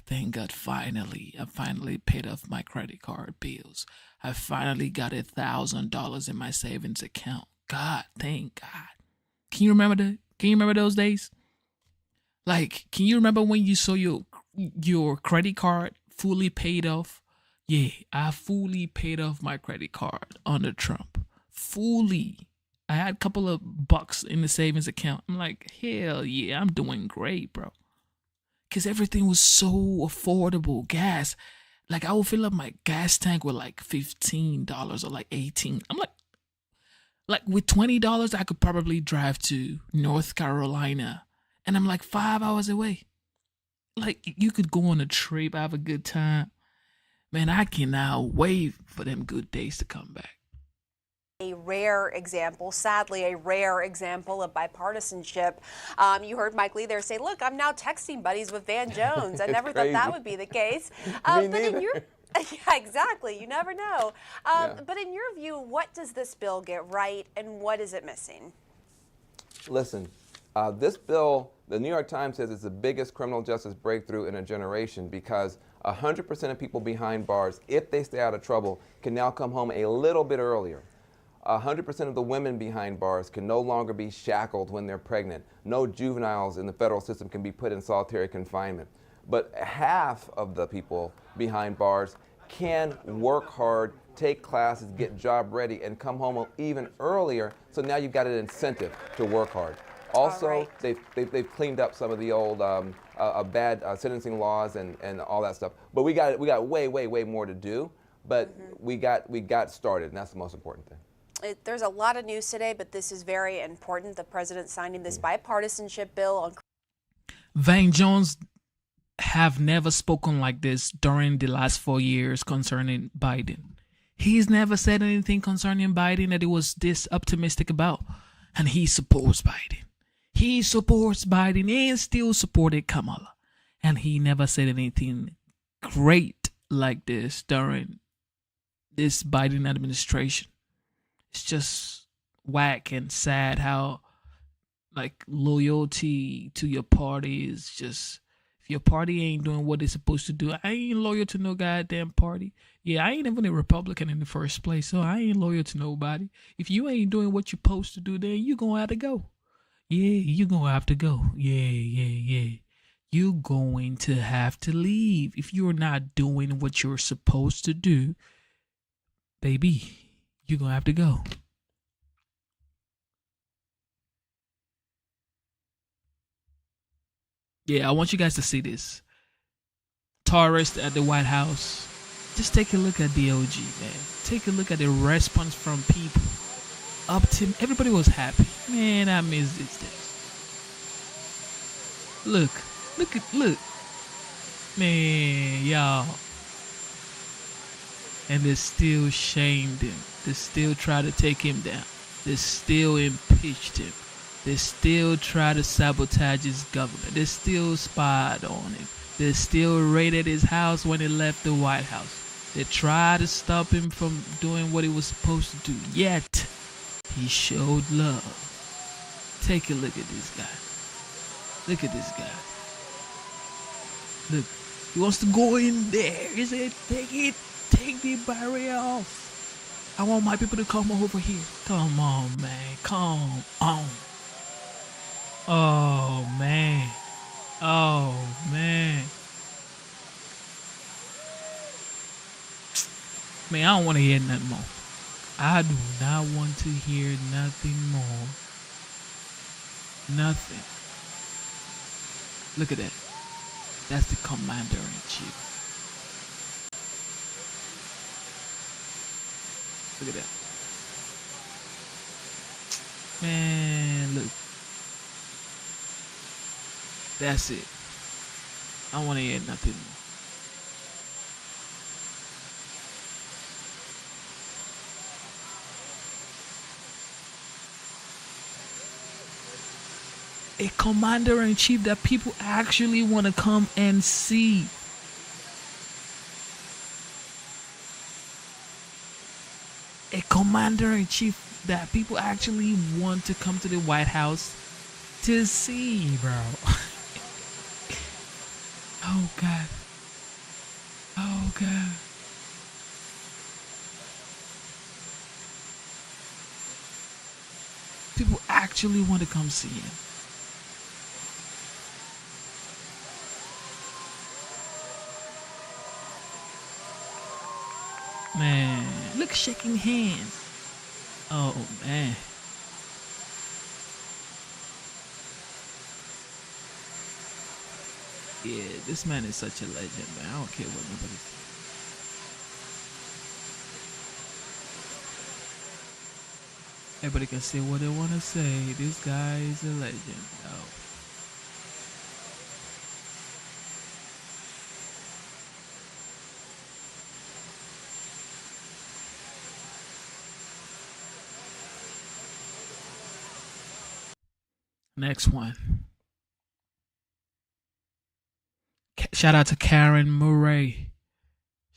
thank God, I finally paid off my credit card bills. I finally got $1,000 in my savings account. God, thank God. Can you remember that? Can you remember those days? Like, can you remember when you saw your credit card fully paid off? Yeah, I fully paid off my credit card under Trump. Fully. I had a couple of bucks in the savings account. I'm like, hell yeah, I'm doing great, bro. Because everything was so affordable. Gas, like I would fill up my gas tank with like $15 or like $18. I'm like with $20, I could probably drive to North Carolina. And I'm like 5 hours away. Like you could go on a trip, have a good time. Man, I cannot wait for them good days to come back. A rare example, sadly, a rare example of bipartisanship. You heard Mike Lee there say, look, I'm now texting buddies with Van Jones. I never thought that would be the case. But in your, yeah, exactly. You never know. But in your view, what does this bill get right and what is it missing? Listen, this bill, the New York Times says it's the biggest criminal justice breakthrough in a generation because 100% of people behind bars, if they stay out of trouble, can now come home a little bit earlier. 100% of the women behind bars can no longer be shackled when they're pregnant. No juveniles in the federal system can be put in solitary confinement. But half of the people behind bars can work hard, take classes, get job ready, and come home even earlier. So now you've got an incentive to work hard. Also, they've cleaned up some of the old bad sentencing laws and all that stuff. But we got way more to do. But we got started, and that's the most important thing. There's a lot of news today, but this is very important. The president signing this bipartisanship bill on. Van Jones have never spoken like this during the last 4 years concerning Biden. He's never said anything concerning Biden that he was this optimistic about. And he supports Biden. He supports Biden and still supported Kamala. And he never said anything great like this during this Biden administration. It's just whack and sad how like loyalty to your party is just, if your party ain't doing what it's supposed to do, I ain't loyal to no goddamn party. Yeah, I ain't even a Republican in the first place, so I ain't loyal to nobody. If you ain't doing what you're supposed to do, then you gonna have to go. Yeah, you gonna have to go. Yeah. you're going to have to leave. If you're not doing what you're supposed to do, baby, you're going to have to go. Yeah, I want you guys to see this. Tourists at the White House. Just take a look at the OG, man. Take a look at the response from people. Up to everybody was happy. Man, I miss this day. Look. Man, y'all. And they still shamed him. They still try to take him down. They still impeached him. They still try to sabotage his government. They still spied on him. They still raided his house when he left the White House. They tried to stop him from doing what he was supposed to do. Yet, he showed love. Take a look at this guy. Look at this guy. Look, he wants to go in there. He said, take the barrier off. I want my people to come over here. Come on, man. Come on. Oh, man. Oh, man. Man, I don't want to hear nothing more. I do not want to hear nothing more. Nothing. Look at that. That's the commander-in-chief. Look at that. Man, look. That's it. I don't want to hear nothing more. A commander-in-chief that people actually want to come and see. A commander-in-chief that people actually want to come to the White House to see, bro. Oh, God. Oh, God. People actually want to come see him. Man, look, shaking hands. Oh, man. Yeah, this man is such a legend, man. I don't care what nobody says. Everybody can say what they want to say. This guy is a legend. Oh. Next one. Shout out to Karen Murray.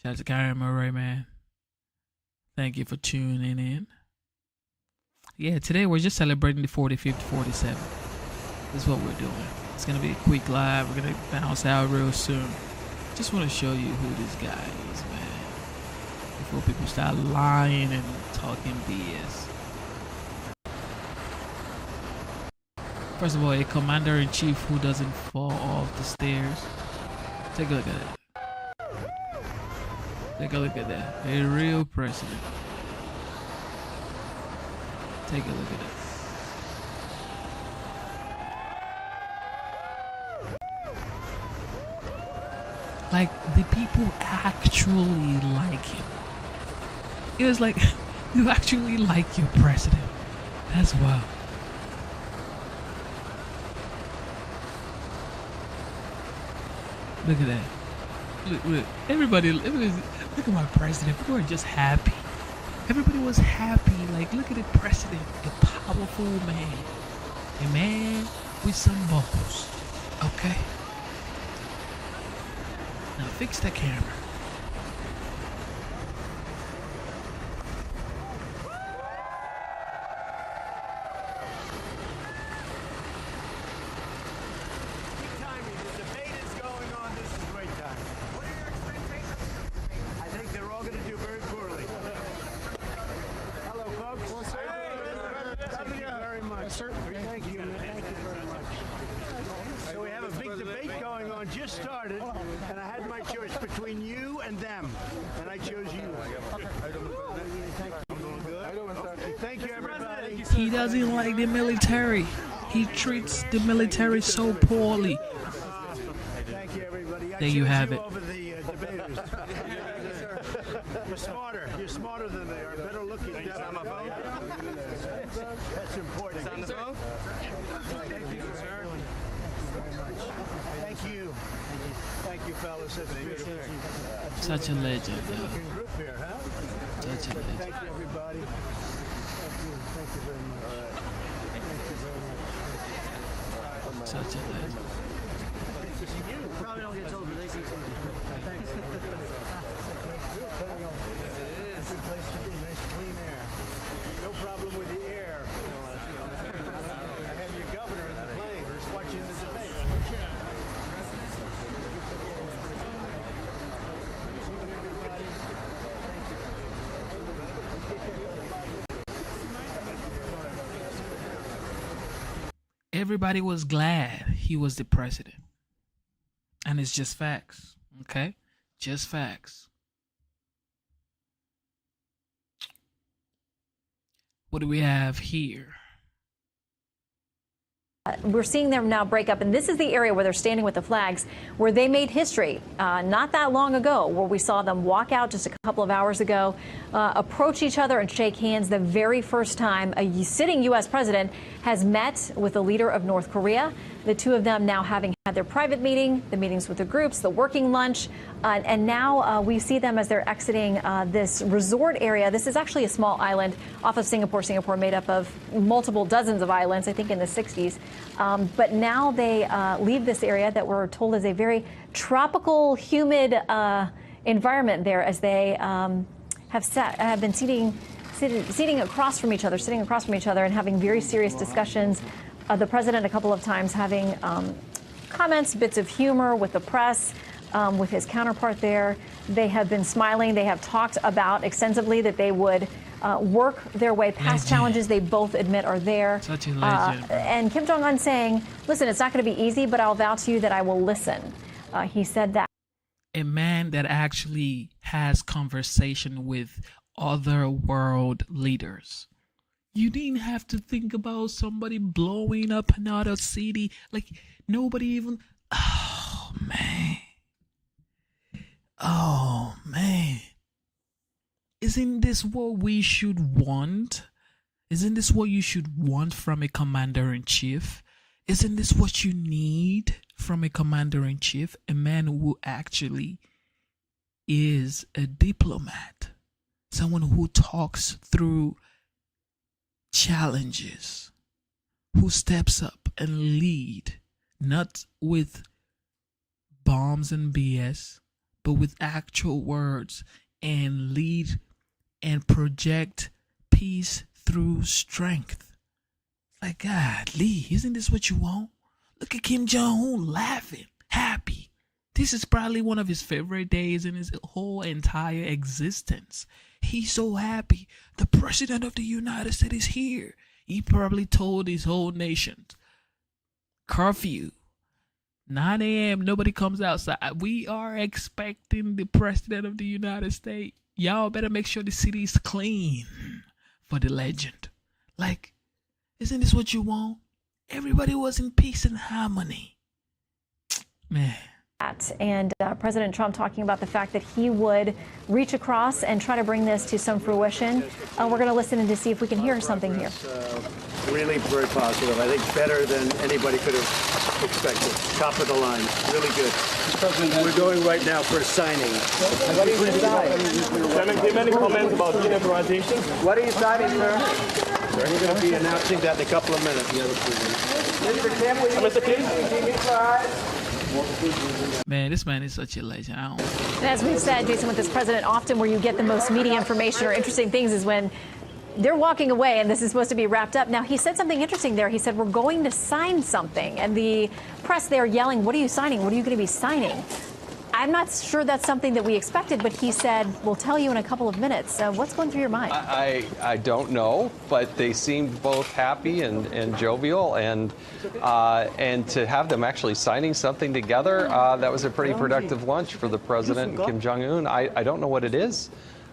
Shout out to Karen Murray, man. Thank you for tuning in. Yeah, today we're just celebrating the 45th, 47th. This is what we're doing. It's going to be a quick live. We're going to bounce out real soon. Just want to show you who this guy is, man. Before people start lying and talking BS. First of all, a commander-in-chief who doesn't fall off the stairs. Take a look at that. Take a look at that. A real president. Take a look at it. Like, the people actually like him. It was like, you actually like your president. That's wild. Look at that. Look. Everybody, look at my president. People are just happy. Everybody was happy. Like, look at the president. A powerful man. A man with some balls. Okay? Now fix the camera. Thank you very much. So we have a big debate going started, and I had my choice between you and them, and I chose you. Thank you, everybody. He doesn't like the military. He treats the military so poorly. Thank you, everybody. There you have it. Over the debaters. You're smarter. You're smarter than they are. Better looking. That's important. Thank you, sir. Thank you. Thank you, fellas. Such a legend. Looking group here, huh? Such a legend. Thank you, everybody. Thank you very much. Thank you very much. Such a legend. You probably don't get told, but they see something. Thanks. Good place to be. Nice clean air. No problem with the air. I have your governor in the plane who's watching the debate. Everybody was glad he was the president. And it's just facts, okay? Just facts. What do we have here? We're seeing them now break up, and this is the area where they're standing with the flags, where they made history not that long ago, where we saw them walk out just a couple of hours ago, approach each other and shake hands the very first time a sitting U.S. president has met with the leader of North Korea. The two of them now having had their private meeting, the meetings with the groups, the working lunch, and now we see them as they're exiting this resort area. This is actually a small island off of Singapore. Singapore made up of multiple dozens of islands, I think in the 60s. But now they leave this area that we're told is a very tropical, humid environment there, as they have been sitting across from each other, and having very serious discussions. The president a couple of times having comments, bits of humor with the press, with his counterpart there. They have been smiling. They have talked about extensively that they would work their way past challenges they both admit are there. Such a legend. And Kim Jong-un saying, listen, it's not going to be easy, but I'll vow to you that I will listen. He said that. A man that actually has conversation with other world leaders. You didn't have to think about somebody blowing up another city. Like, nobody even... Oh, man. Oh, man. Isn't this what we should want? Isn't this what you should want from a commander-in-chief? Isn't this what you need from a commander-in-chief? A man who actually is a diplomat. Someone who talks through challenges, who steps up and lead, not with bombs and BS, but with actual words, and lead and project peace through strength. Like, God, Lee, isn't this what you want? Look at Kim Jong-un laughing, happy. This is probably one of his favorite days in his whole entire existence. He's so happy. The president of the United States is here. He probably told his whole nation, curfew, 9 a.m. Nobody comes outside. We are expecting the president of the United States. Y'all better make sure the city's clean for the legend. Like, isn't this what you want? Everybody was in peace and harmony. Man. And President Trump talking about the fact that he would reach across and try to bring this to some fruition. We're going to listen in to see if we can hear something here. Really very positive. I think better than anybody could have expected. Top of the line. Really good. We're going right now for a signing. What are you signing? Can I give any comments about denuclearization? What are you signing, sir? We're going to be announcing that in a couple of minutes. Mr. Kim, will you denuclearize? Man, this man is such a legend. And as we've said, Jason, with this president, often where you get the most media information or interesting things is when they're walking away and this is supposed to be wrapped up. Now, he said something interesting there. He said, we're going to sign something. And the press there yelling, what are you signing? What are you going to be signing? I'm not sure that's something that we expected, but he said, we'll tell you in a couple of minutes. What's going through your mind? I don't know, but they seemed both happy and jovial, and to have them actually signing something together, that was a pretty productive lunch for the president and Kim Jong-un. I don't know what it is.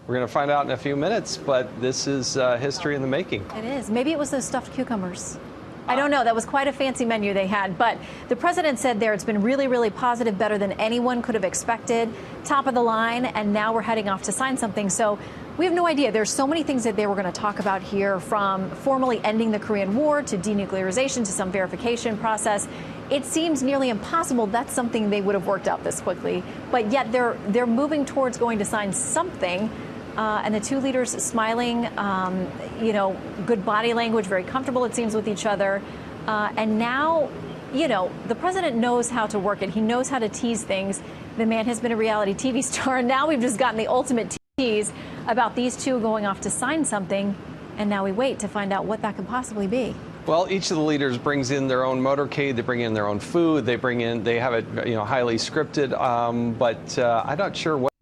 We're going to find out in a few minutes, but this is history in the making. It is. Maybe it was those stuffed cucumbers. I don't know. That was quite a fancy menu they had. But the president said there it's been really, really positive, better than anyone could have expected, top of the line, and now we're heading off to sign something. So we have no idea. There's so many things that they were going to talk about here, from formally ending the Korean War to denuclearization to some verification process. It seems nearly impossible that's something they would have worked out this quickly. But yet they're moving towards going to sign something. And the two leaders smiling, good body language, very comfortable, it seems, with each other. And now, the president knows how to work it. He knows how to tease things. The man has been a reality TV star. And now we've just gotten the ultimate tease about these two going off to sign something. And now we wait to find out what that could possibly be. Well, each of the leaders brings in their own motorcade. They bring in their own food. They have it, highly scripted. But I'm not sure what.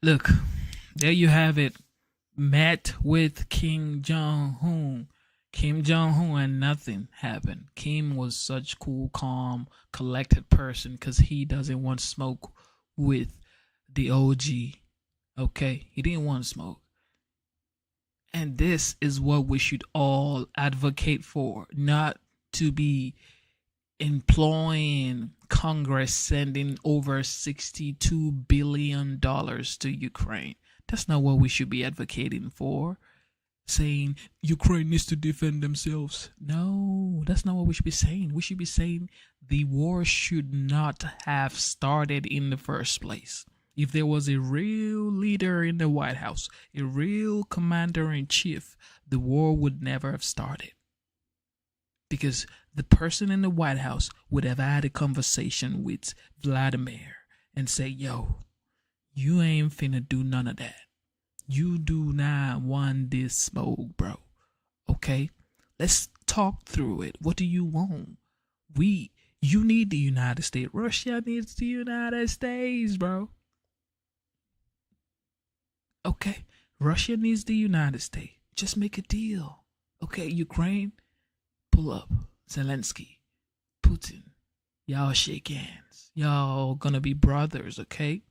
Look. There you have it. Met with Kim Jong-un. Kim Jong-un and nothing happened. Kim was such cool, calm, collected person because he doesn't want to smoke with the OG. Okay? He didn't want to smoke. And this is what we should all advocate for. Not to be employing Congress sending over $62 billion to Ukraine. That's not what we should be advocating for. Saying Ukraine needs to defend themselves. No, that's not what we should be saying. We should be saying the war should not have started in the first place. If there was a real leader in the White House, a real commander-in-chief, the war would never have started. Because the person in the White House would have had a conversation with Vladimir and say, yo, you ain't finna do none of that. You do not want this smoke, bro. Okay? Let's talk through it. What do you want? You need the United States. Russia needs the United States, bro. Okay? Russia needs the United States. Just make a deal. Okay, Ukraine, pull up. Zelensky, Putin, y'all shake hands. Y'all gonna be brothers, okay?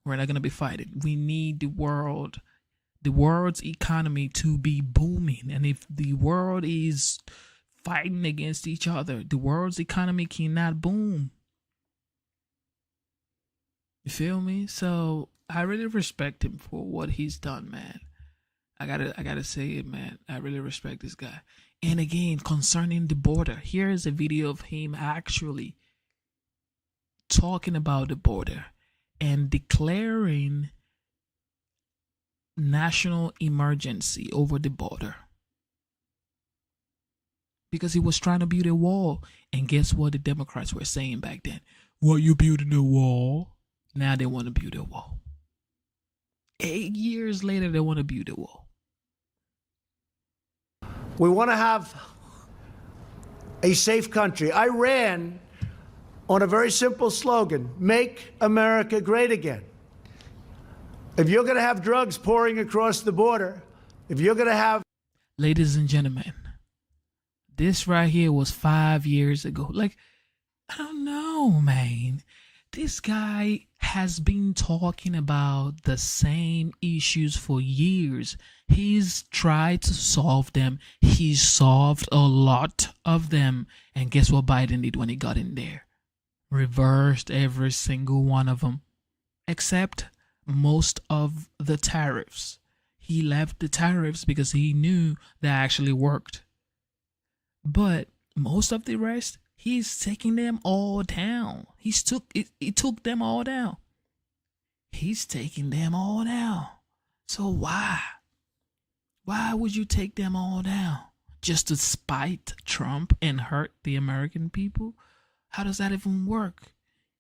We're not gonna be fighting. We need the world's economy to be booming. And if the world is fighting against each other, the world's economy cannot boom. You feel me? So I really respect him for what he's done, man. I gotta say it, man. I really respect this guy. And again, concerning the border, here is a video of him actually talking about the border and declaring national emergency over the border. Because he was trying to build a wall. And guess what the Democrats were saying back then? Well, you building a wall? Now they want to build a wall. 8 years later, they want to build a wall. We want to have a safe country. I ran on a very simple slogan, make America great again. If you're going to have drugs pouring across the border, if you're going to have... Ladies and gentlemen, this right here was 5 years ago. Like, I don't know, man. This guy has been talking about the same issues for years. He's tried to solve them. He's solved a lot of them. And guess what Biden did when he got in there? Reversed every single one of them. Except most of the tariffs. He left the tariffs because he knew they actually worked. But most of the rest, he's taking them all down. He took them all down. He's taking them all down. So why? Why would you take them all down? Just to spite Trump and hurt the American people? How does that even work?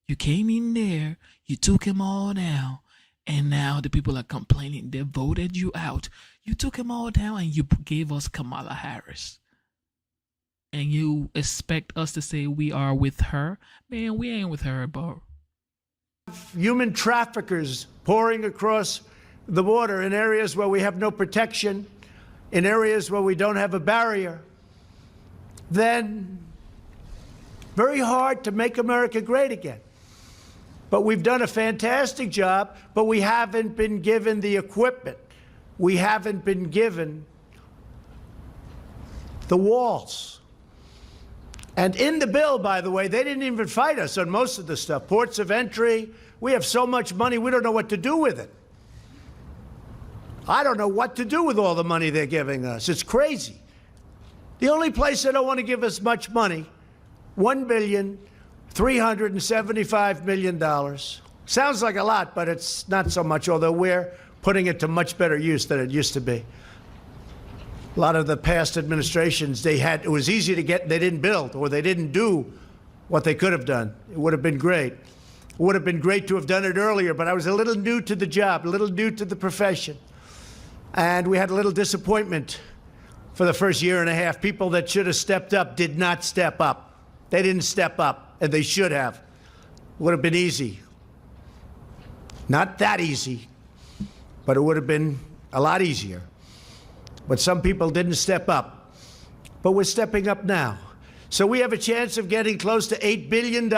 You came in there, you took them all down, and now the people are complaining. They voted you out. You took them all down and you gave us Kamala Harris. And you expect us to say we are with her? Man, we ain't with her, bro. human traffickers pouring across the border in areas where we have no protection, in areas where we don't have a barrier, then very hard to make America great again. But we've done a fantastic job, but we haven't been given the equipment. We haven't been given the walls. And in the bill, by the way, they didn't even fight us on most of the stuff. Ports of entry, we have so much money, we don't know what to do with it. I don't know what to do with all the money they're giving us. It's crazy. The only place they don't want to give us much money, $1,375 million. Sounds like a lot, but it's not so much, although we're putting it to much better use than it used to be. A lot of the past administrations, it was easy to get, they didn't build, or they didn't do what they could have done. It would have been great. It would have been great to have done it earlier, but I was a little new to the job, a little new to the profession. And we had a little disappointment for the first year and a half. People that should have stepped up did not step up. They didn't step up, and they should have. Would have been easy. Not that easy, but it would have been a lot easier. But some people didn't step up. But we're stepping up now. So we have a chance of getting close to $8 billion.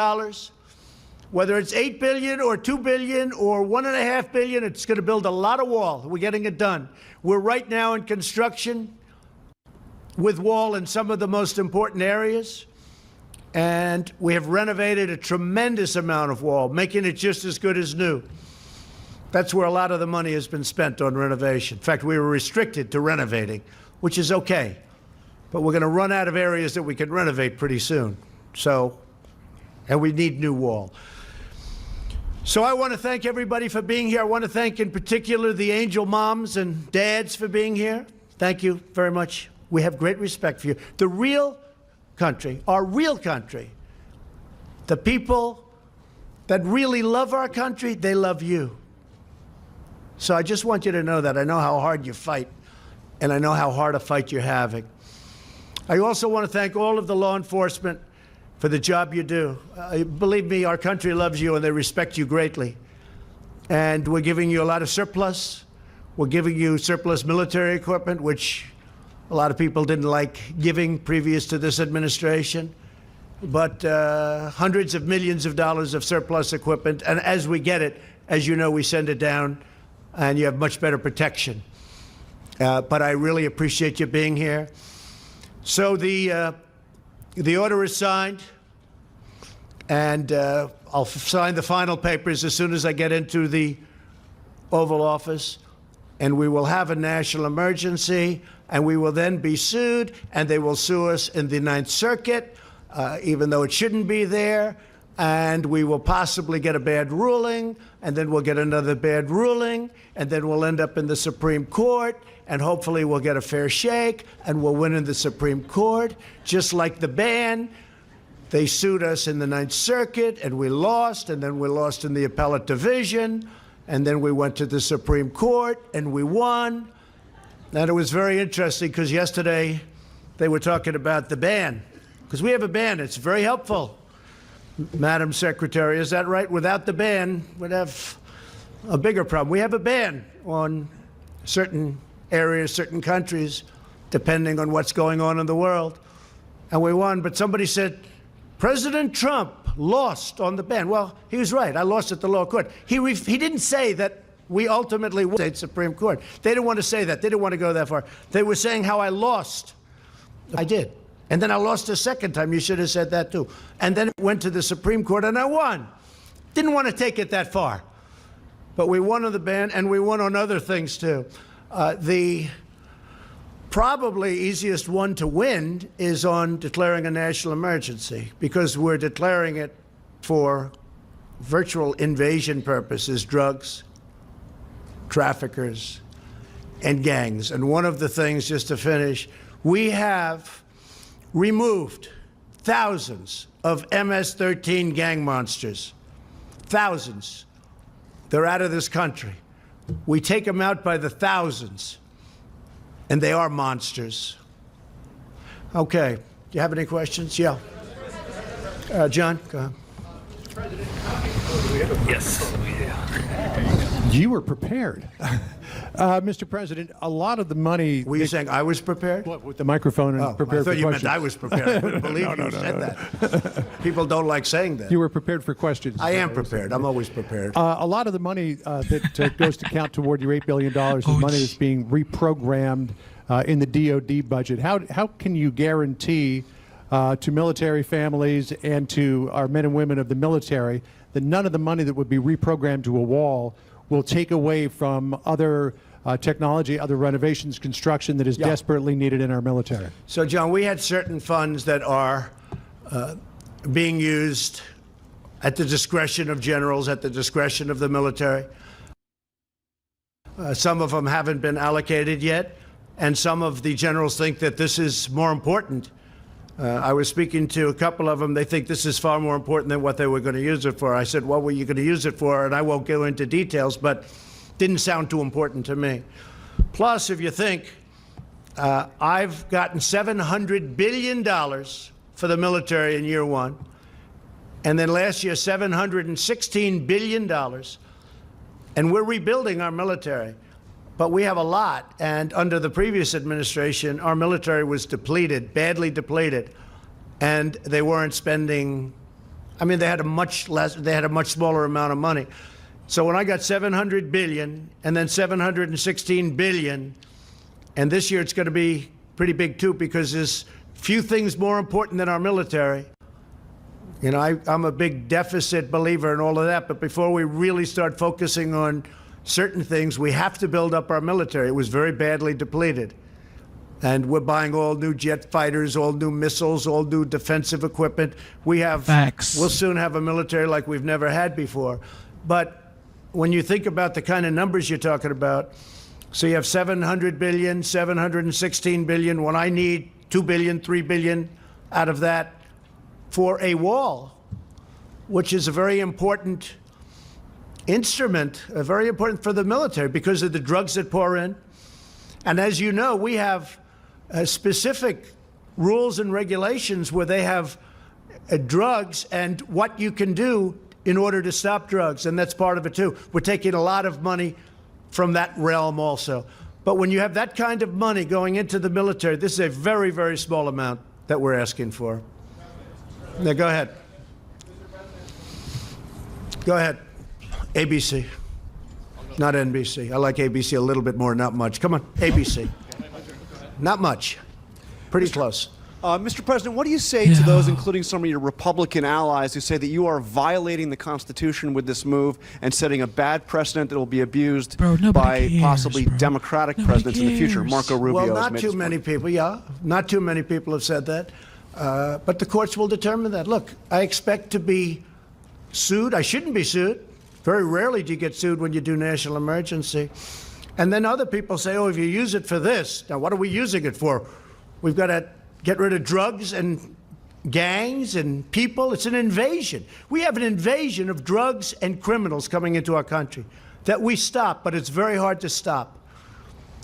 Whether it's $8 billion or $2 billion or $1.5 billion, it's going to build a lot of wall. We're getting it done. We're right now in construction with wall in some of the most important areas. And we have renovated a tremendous amount of wall, making it just as good as new. That's where a lot of the money has been spent on renovation. In fact, we were restricted to renovating, which is okay. But we're going to run out of areas that we can renovate pretty soon. And we need new wall. So I want to thank everybody for being here. I want to thank in particular the angel moms and dads for being here. Thank you very much. We have great respect for you. The real country, our real country, the people that really love our country, they love you. So I just want you to know that. I know how hard you fight, and I know how hard a fight you're having. I also want to thank all of the law enforcement for the job you do. Believe me, our country loves you, and they respect you greatly. And we're giving you a lot of surplus. We're giving you surplus military equipment, which a lot of people didn't like giving previous to this administration. But hundreds of millions of dollars of surplus equipment. And as we get it, as you know, we send it down, and you have much better protection. But I really appreciate you being here. So the order is signed, and I'll sign the final papers as soon as I get into the Oval Office, and we will have a national emergency, and we will then be sued, and they will sue us in the Ninth Circuit, even though it shouldn't be there, and we will possibly get a bad ruling, and then we'll get another bad ruling, and then we'll end up in the Supreme Court, and hopefully we'll get a fair shake, and we'll win in the Supreme Court, just like the ban. They sued us in the Ninth Circuit, and we lost, and then we lost in the appellate division, and then we went to the Supreme Court, and we won. And it was very interesting, because yesterday they were talking about the ban, because we have a ban. It's very helpful, Madam Secretary. Is that right? Without the ban, we'd have a bigger problem. We have a ban on certain areas, certain countries, depending on what's going on in the world. And we won, but somebody said, President Trump lost on the ban. Well, he was right. I lost at the lower court. He didn't say that we ultimately won the Supreme Court. They didn't want to say that. They didn't want to go that far. They were saying how I lost. I did. And then I lost a second time. You should have said that too. And then it went to the Supreme Court, and I won. Didn't want to take it that far. But we won on the ban, and we won on other things too. The probably easiest one to win is on declaring a national emergency, because we're declaring it for virtual invasion purposes, drugs, traffickers, and gangs. And one of the things, just to finish, we have removed thousands of MS-13 gang monsters. Thousands. They're out of this country. We take them out by the thousands, and they are monsters. Okay. Do you have any questions? Yeah. John, go ahead. Yes. You were prepared. Mr. President, a lot of the money... Were you saying I was prepared? What, with the microphone and prepared for questions? I thought you meant I was prepared. I couldn't believe you said that. People don't like saying that. You were prepared for questions. I am prepared. I'm always prepared. A lot of the money that goes to count toward your $8 billion is money that's being reprogrammed in the DOD budget. How can you guarantee to military families and to our men and women of the military that none of the money that would be reprogrammed to a wall will take away from other technology, other renovations, construction that is desperately needed in our military? So, John, we had certain funds that are being used at the discretion of generals, at the discretion of the military. Some of them haven't been allocated yet, and some of the generals think that this is more important. I was speaking to a couple of them. They think this is far more important than what they were going to use it for. I said, what were you going to use it for? And I won't go into details, but didn't sound too important to me. Plus, if you think, I've gotten $700 billion for the military in year one, and then last year, $716 billion. And we're rebuilding our military. But we have a lot, and under the previous administration, our military was depleted, badly depleted, and they weren't spending. I mean, they had a much smaller amount of money. So when I got $700 billion and then $716 billion, and this year it's going to be pretty big too, because there's few things more important than our military. You know, I'm a big deficit believer in all of that, but before we really start focusing on certain things, we have to build up our military. It was very badly depleted. And we're buying all new jet fighters, all new missiles, all new defensive equipment. We have, we'll soon have a military like we've never had before. But when you think about the kind of numbers you're talking about, so you have $700 billion, $716 billion, when I need $2 billion, $3 billion out of that for a wall, which is a very important instrument, very important for the military because of the drugs that pour in. And as you know, we have specific rules and regulations where they have drugs and what you can do in order to stop drugs, and that's part of it too. We're taking a lot of money from that realm also. But when you have that kind of money going into the military, this is a very, very small amount that we're asking for. Now, go ahead. Go ahead. ABC, not NBC. I like ABC a little bit more, not much. Come on, ABC. Not much. Pretty close. Mr. President, what do you say to those, including some of your Republican allies, who say that you are violating the Constitution with this move and setting a bad precedent that will be abused by possibly Democratic presidents in the future? Marco Rubio well, has not made too this many point. people, not too many people have said that. But the courts will determine that. Look, I expect to be sued. I shouldn't be sued. Very rarely do you get sued when you do national emergency. And then other people say, oh, if you use it for this, now what are we using it for? We've got to get rid of drugs and gangs and people. It's an invasion. We have an invasion of drugs and criminals coming into our country that we stop, but it's very hard to stop.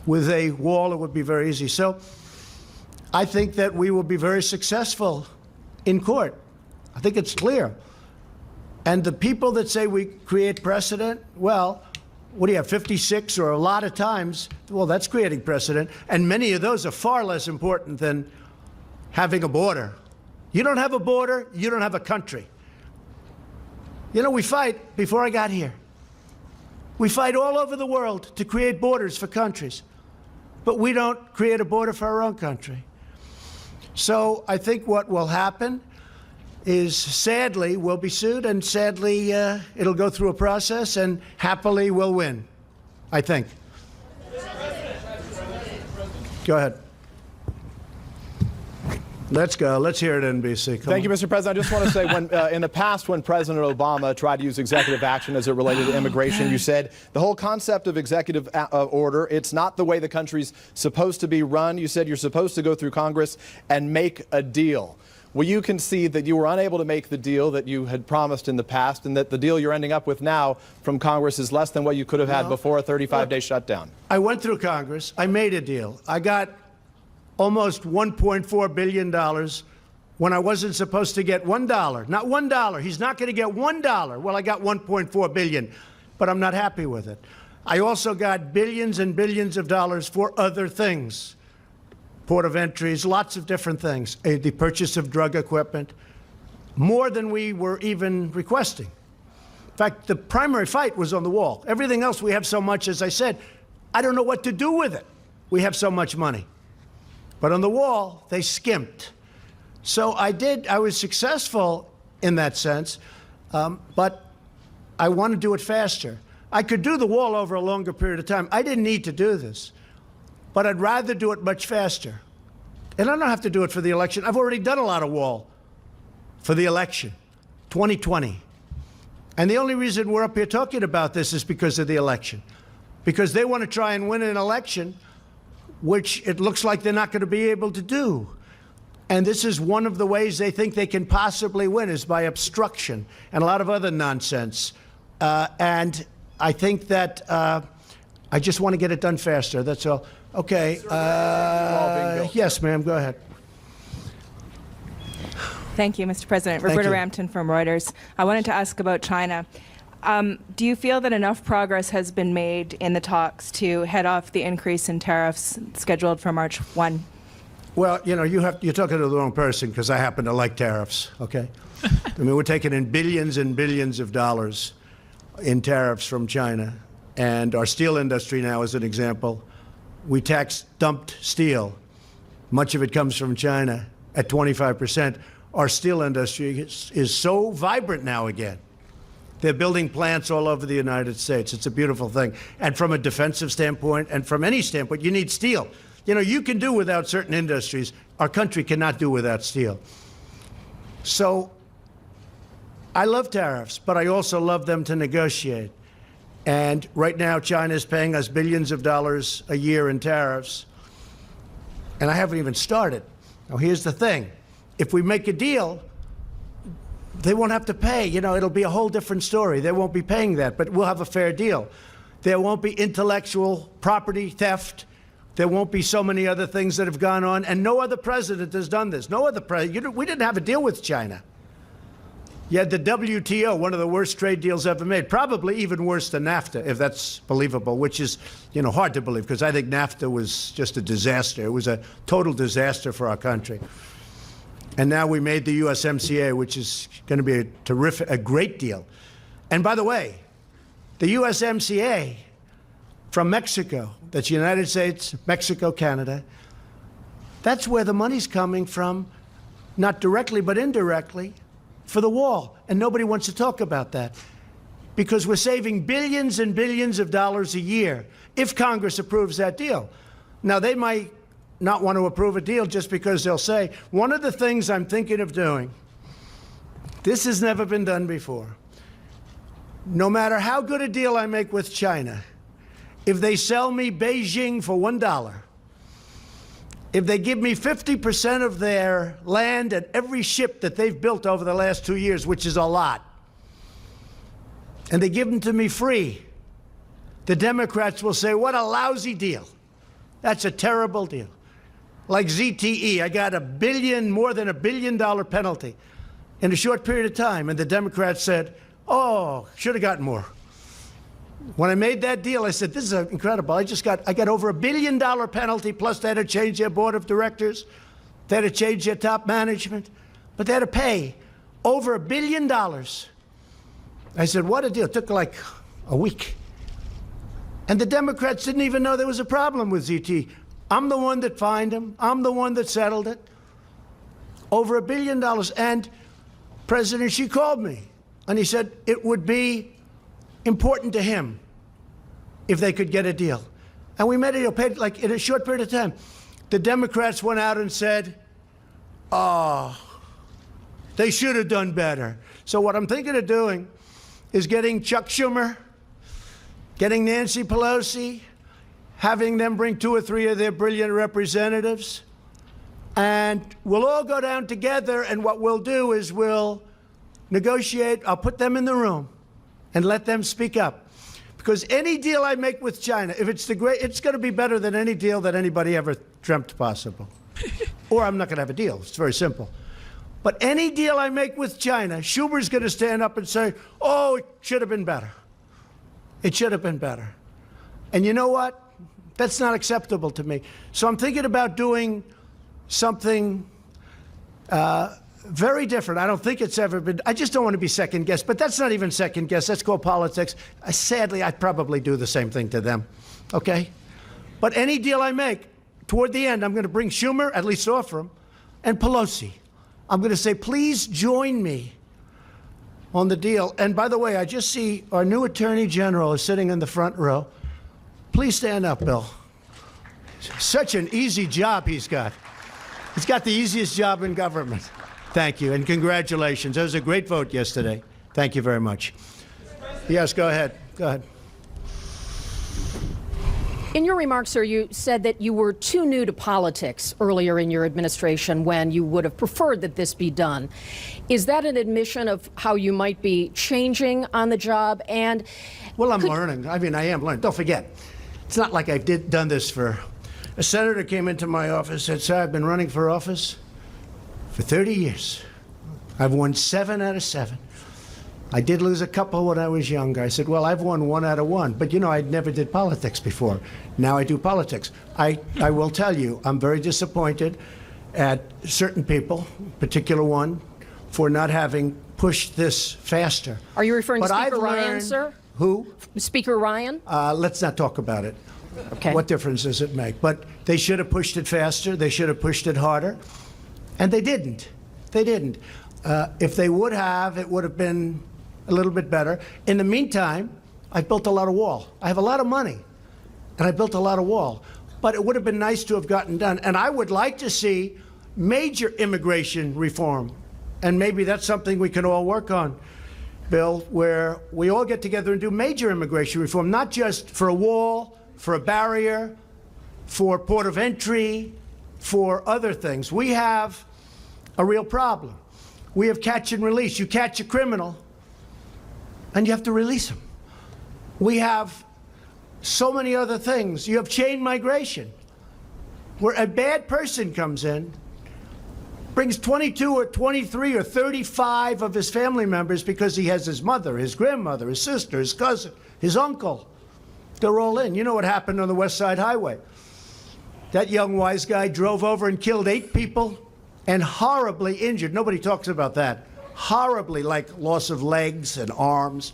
With a wall, it would be very easy. So I think that we will be very successful in court. I think it's clear. And the people that say we create precedent, well, what do you have, 56 or a lot of times? Well, that's creating precedent. And many of those are far less important than having a border. You don't have a border, you don't have a country. You know, we fight, before I got here, we fight all over the world to create borders for countries. But we don't create a border for our own country. So I think what will happen is, sadly, we'll be sued, and sadly, it'll go through a process, and happily, we'll win, I think. Go ahead. Let's go. Let's hear it, NBC. Thank you, Mr. President. I just want to say, when in the past, when President Obama tried to use executive action as it related to immigration, you said the whole concept of executive order, it's not the way the country's supposed to be run. You said you're supposed to go through Congress and make a deal. Will you concede that you were unable to make the deal that you had promised in the past, and that the deal you're ending up with now from Congress is less than what you could have had before a 35-day shutdown? I went through Congress. I made a deal. I got almost $1.4 billion when I wasn't supposed to get $1. Not $1. He's not going to get $1. Well, I got $1.4 billion, but I'm not happy with it. I also got billions and billions of dollars for other things. Port of entries, lots of different things. The purchase of drug equipment, more than we were even requesting. In fact, the primary fight was on the wall. Everything else we have so much, as I said, I don't know what to do with it. We have so much money. But on the wall, they skimped. So I was successful in that sense, but I want to do it faster. I could do the wall over a longer period of time. I didn't need to do this, but I'd rather do it much faster. And I don't have to do it for the election. I've already done a lot of wall for the election, 2020. And the only reason we're up here talking about this is because of the election. Because they want to try and win an election, which it looks like they're not going to be able to do. And this is one of the ways they think they can possibly win, is by obstruction and a lot of other nonsense. And I think that I just want to get it done faster. That's all. Okay. Yes, ma'am. Go ahead. Thank you, Mr. President. Roberta Rampton from Reuters. I wanted to ask about China. Do you feel that enough progress has been made in the talks to head off the increase in tariffs scheduled for March 1? Well, you know, you're talking to the wrong person, because I happen to like tariffs, okay? I mean, we're taking in billions and billions of dollars in tariffs from China. And our steel industry now, as an example, we tax dumped steel. Much of it comes from China at 25%. Our steel industry is so vibrant now again. They're building plants all over the United States. It's a beautiful thing. And from a defensive standpoint, and from any standpoint, you need steel. You know, you can do without certain industries. Our country cannot do without steel. So I love tariffs, but I also love them to negotiate. And right now, China is paying us billions of dollars a year in tariffs. And I haven't even started. Now, here's the thing. If we make a deal, they won't have to pay. You know, it'll be a whole different story. They won't be paying that, but we'll have a fair deal. There won't be intellectual property theft. There won't be so many other things that have gone on, and no other president has done this. No other president. We didn't have a deal with China. You had the WTO, one of the worst trade deals ever made, probably even worse than NAFTA, if that's believable, which is, you know, hard to believe, because I think NAFTA was just a disaster. It was a total disaster for our country. And now we made the USMCA, which is going to be a great deal. And by the way, the USMCA from Mexico, that's United States, Mexico, Canada, that's where the money's coming from, not directly but indirectly, for the wall. And nobody wants to talk about that, because we're saving billions and billions of dollars a year if Congress approves that deal. Now, they might not want to approve a deal just because they'll say, one of the things I'm thinking of doing, this has never been done before. No matter how good a deal I make with China, if they sell me Beijing for $1, if they give me 50% of their land and every ship that they've built over the last 2 years, which is a lot, and they give them to me free, the Democrats will say, what a lousy deal. That's a terrible deal. Like ZTE, I got more than $1 billion penalty in a short period of time. And the Democrats said, oh, should have gotten more. When I made that deal, I said, this is incredible. I got over $1 billion penalty, plus they had to change their board of directors. They had to change their top management. But they had to pay over $1 billion. I said, what a deal. It took like a week. And the Democrats didn't even know there was a problem with ZT. I'm the one that fined him. I'm the one that settled it. Over $1 billion. And President Xi called me, and he said it would be important to him if they could get a deal. And we made a deal, paid like in a short period of time. The Democrats went out and said, oh, they should have done better. So what I'm thinking of doing is getting Chuck Schumer, getting Nancy Pelosi, having them bring 2 or 3 of their brilliant representatives, and we'll all go down together, and what we'll do is we'll negotiate. I'll put them in the room and let them speak up. Because any deal I make with China, if it's it's going to be better than any deal that anybody ever dreamt possible. Or I'm not going to have a deal. It's very simple. But any deal I make with China, Schumer's going to stand up and say, oh, it should have been better. It should have been better. And you know what? That's not acceptable to me. So I'm thinking about doing something very different. I don't think it's ever been. I just don't want to be second guessed. But that's not even second guess. That's called politics. Sadly, I'd probably do the same thing to them. Okay? But any deal I make, toward the end, I'm going to bring Schumer, at least offer him, and Pelosi. I'm going to say, please join me on the deal. And by the way, I just see our new Attorney General is sitting in the front row. Please stand up, Bill. Such an easy job he's got. He's got the easiest job in government. Thank you, and congratulations. That was a great vote yesterday. Thank you very much. Yes, go ahead. Go ahead. In your remarks, sir, you said that you were too new to politics earlier in your administration when you would have preferred that this be done. Is that an admission of how you might be changing on the job? And well, I'm learning. I mean, I am learning. Don't forget, it's not like I've done this for. A senator came into my office and said, sir, I've been running for office for 30 years. I've won 7 out of 7. I did lose a couple when I was younger. I said, well, I've won 1 out of 1. But, you know, I never did politics before. Now I do politics. I will tell you, I'm very disappointed at certain people, particular one, for not having pushed this faster. Are you referring to But Speaker I've Ryan, learned- sir? Who? Speaker Ryan? Let's not talk about it. Okay. What difference does it make? But they should have pushed it faster. They should have pushed it harder. And they didn't. They didn't. If they would have, it would have been a little bit better. In the meantime, I built a lot of wall. I have a lot of money, and I built a lot of wall. But it would have been nice to have gotten done. And I would like to see major immigration reform. And maybe that's something we can all work on, Bill, where we all get together and do major immigration reform, not just for a wall, for a barrier, for port of entry, for other things. We have a real problem. We have catch and release. You catch a criminal, and you have to release him. We have so many other things. You have chain migration, where a bad person comes in, brings 22 or 23 or 35 of his family members because he has his mother, his grandmother, his sister, his cousin, his uncle. They're all in. You know what happened on the West Side Highway? That young wise guy drove over and killed 8 people and horribly injured. Nobody talks about that. Horribly, like loss of legs and arms.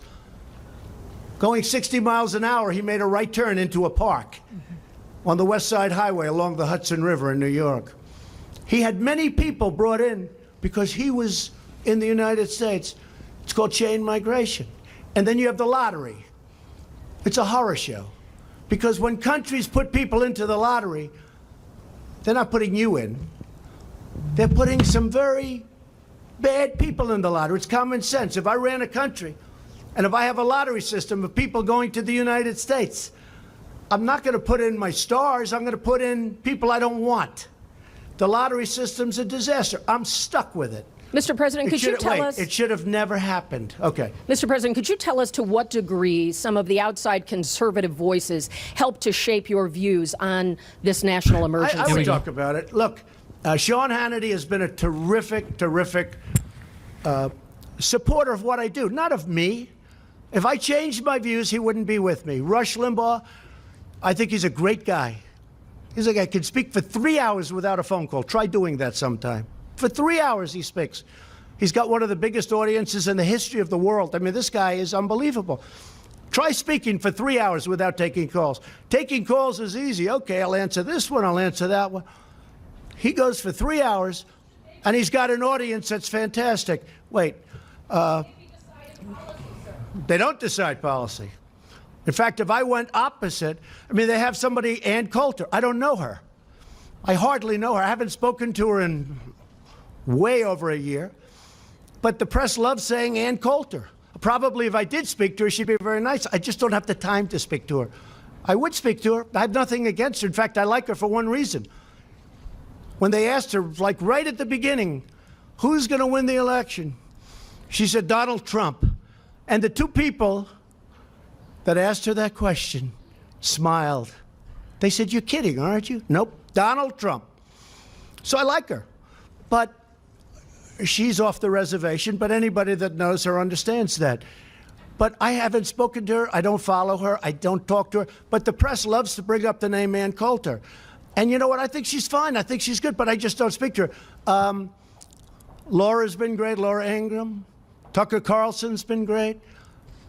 Going 60 miles an hour, he made a right turn into a park on the West Side Highway along the Hudson River in New York. He had many people brought in because he was in the United States. It's called chain migration. And then you have the lottery. It's a horror show. Because when countries put people into the lottery, they're not putting you in. They're putting some very bad people in the lottery. It's common sense. If I ran a country, and if I have a lottery system of people going to the United States, I'm not going to put in my stars. I'm going to put in people I don't want. The lottery system's a disaster. I'm stuck with it. Mr. President, could you tell us? It should have never happened. Okay. Mr. President, could you tell us to what degree some of the outside conservative voices helped to shape your views on this national emergency? I would talk about it. Look, Sean Hannity has been a terrific, terrific supporter of what I do, not of me. If I changed my views, he wouldn't be with me. Rush Limbaugh, I think he's a great guy. He's a guy who can speak for 3 hours without a phone call. Try doing that sometime. For 3 hours he speaks. He's got one of the biggest audiences in the history of the world. I mean, this guy is unbelievable. Try speaking for 3 hours without taking calls. Taking calls is easy. Okay, I'll answer this one, I'll answer that one. He goes for 3 hours, and he's got an audience that's fantastic. Wait, they don't decide policy. In fact, if I went opposite, I mean, they have somebody, Ann Coulter. I don't know her. I hardly know her. I haven't spoken to her in way over a year. But the press loves saying Ann Coulter. Probably if I did speak to her, she'd be very nice. I just don't have the time to speak to her. I would speak to her. I have nothing against her. In fact, I like her for one reason. When they asked her, like right at the beginning, who's going to win the election? She said, Donald Trump. And the two people that asked her that question smiled. They said, you're kidding, aren't you? Nope, Donald Trump. So I like her. But she's off the reservation, but anybody that knows her understands that. But I haven't spoken to her. I don't follow her. I don't talk to her. But the press loves to bring up the name Ann Coulter. And you know what? I think she's fine. I think she's good, but I just don't speak to her. Laura's been great, Laura Ingraham. Tucker Carlson's been great.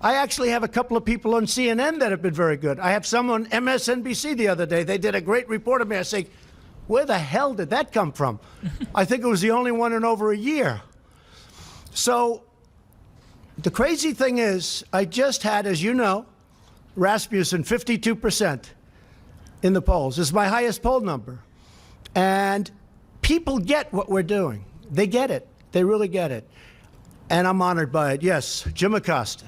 I actually have a couple of people on CNN that have been very good. I have some on MSNBC the other day. They did a great report of me. I say, where the hell did that come from? I think it was the only one in over a year. So the crazy thing is, I just had, as you know, Rasmussen 52% in the polls. It's my highest poll number. And people get what we're doing. They get it. They really get it. And I'm honored by it. Yes, Jim Acosta.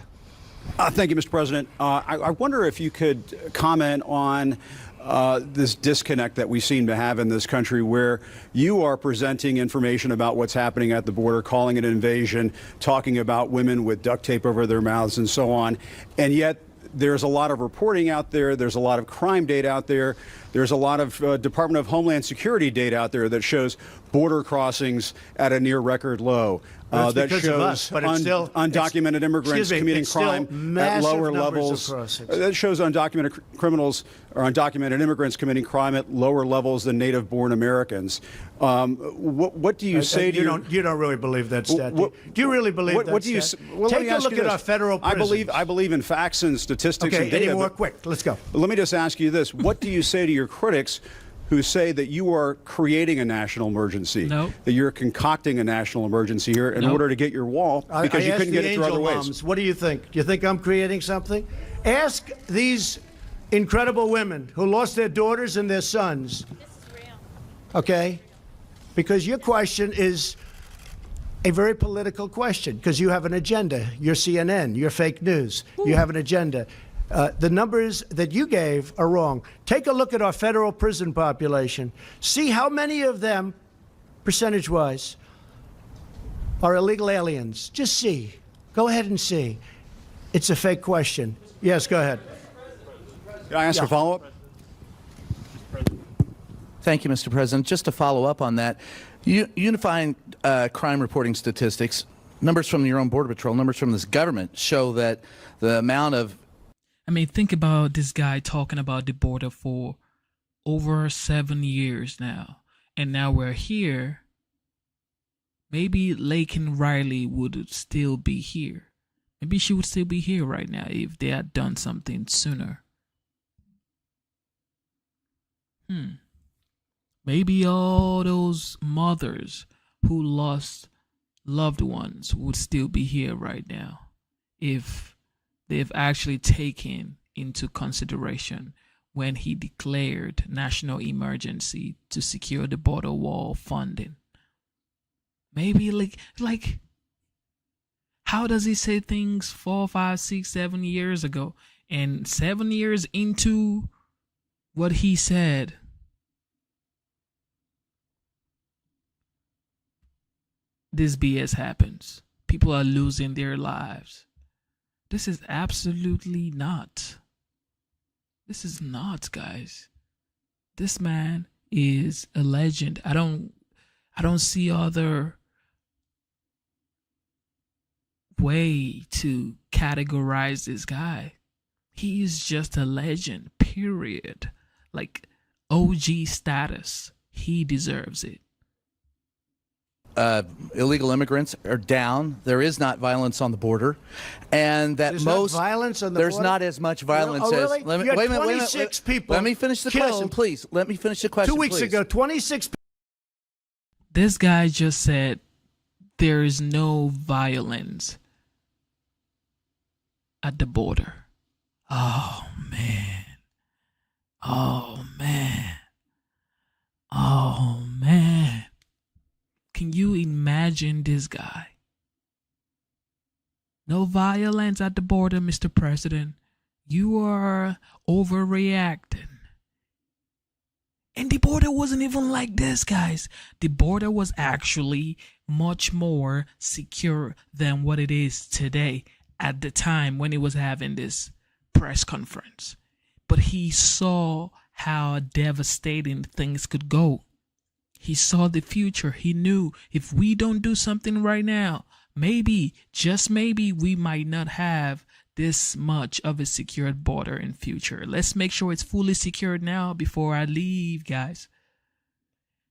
Thank you, Mr. President. I wonder if you could comment on this disconnect that we seem to have in this country, where you are presenting information about what's happening at the border, calling it an invasion, talking about women with duct tape over their mouths and so on, and yet there's a lot of reporting out there, there's a lot of crime data out there, there's a lot of Department of Homeland Security data out there that shows border crossings at a near record low. That shows us, but it's still, undocumented immigrants committing crime at lower levels. That shows undocumented criminals or undocumented immigrants committing crime at lower levels than native-born Americans. What do you say to you don't really believe that stat? Do you really believe that? What do you? Well, take a look at our federal prisons. I believe in facts and statistics and data. Okay, any more quick? Let's go. Let me just ask you this: what do you say to your critics who say that you are creating a national emergency, that you're concocting a national emergency here in order to get your wall because you couldn't get it through other ways? Moms, what do you think? Do you think I'm creating something? Ask these incredible women who lost their daughters and their sons. Okay? Because your question is a very political question, because you have an agenda. You're CNN, you're fake news. You have an agenda. The numbers that you gave are wrong. Take a look at our federal prison population. See how many of them, percentage-wise, are illegal aliens. Just see. Go ahead and see. It's a fake question. Yes, go ahead. Can I ask a follow-up? Thank you, Mr. President. Just to follow up on that, unifying crime reporting statistics, numbers from your own Border Patrol, numbers from this government show that the amount of think about this guy talking about the border for over 7 years now. And now we're here. Maybe Laken Riley would still be here. Maybe she would still be here right now if they had done something sooner. Maybe all those mothers who lost loved ones would still be here right now if they've actually taken into consideration when he declared national emergency to secure the border wall funding. Maybe like how does he say things 4, 5, 6, 7 years ago, and 7 years into what he said, this BS happens. People are losing their lives. This is absolutely not. This is not, guys. This man is a legend. I don't see other way to categorize this guy. He is just a legend, period. Like OG status. He deserves it. Illegal immigrants are down. There is not violence on the border, and that there's most not violence on the there's border? not as much violence really? as. Let me, You had wait a minute. 26 people Let me finish the killed. question, please. Let me finish the question. 2 weeks please. ago, 26 people. This guy just said there is no violence at the border. Oh man. Oh man. Oh man. Can you imagine this guy? No violence at the border, Mr. President. You are overreacting. And the border wasn't even like this, guys. The border was actually much more secure than what it is today at the time when he was having this press conference. But he saw how devastating things could go. He saw the future. He knew if we don't do something right now, maybe, just maybe, we might not have this much of a secured border in future. Let's make sure it's fully secured now before I leave, guys.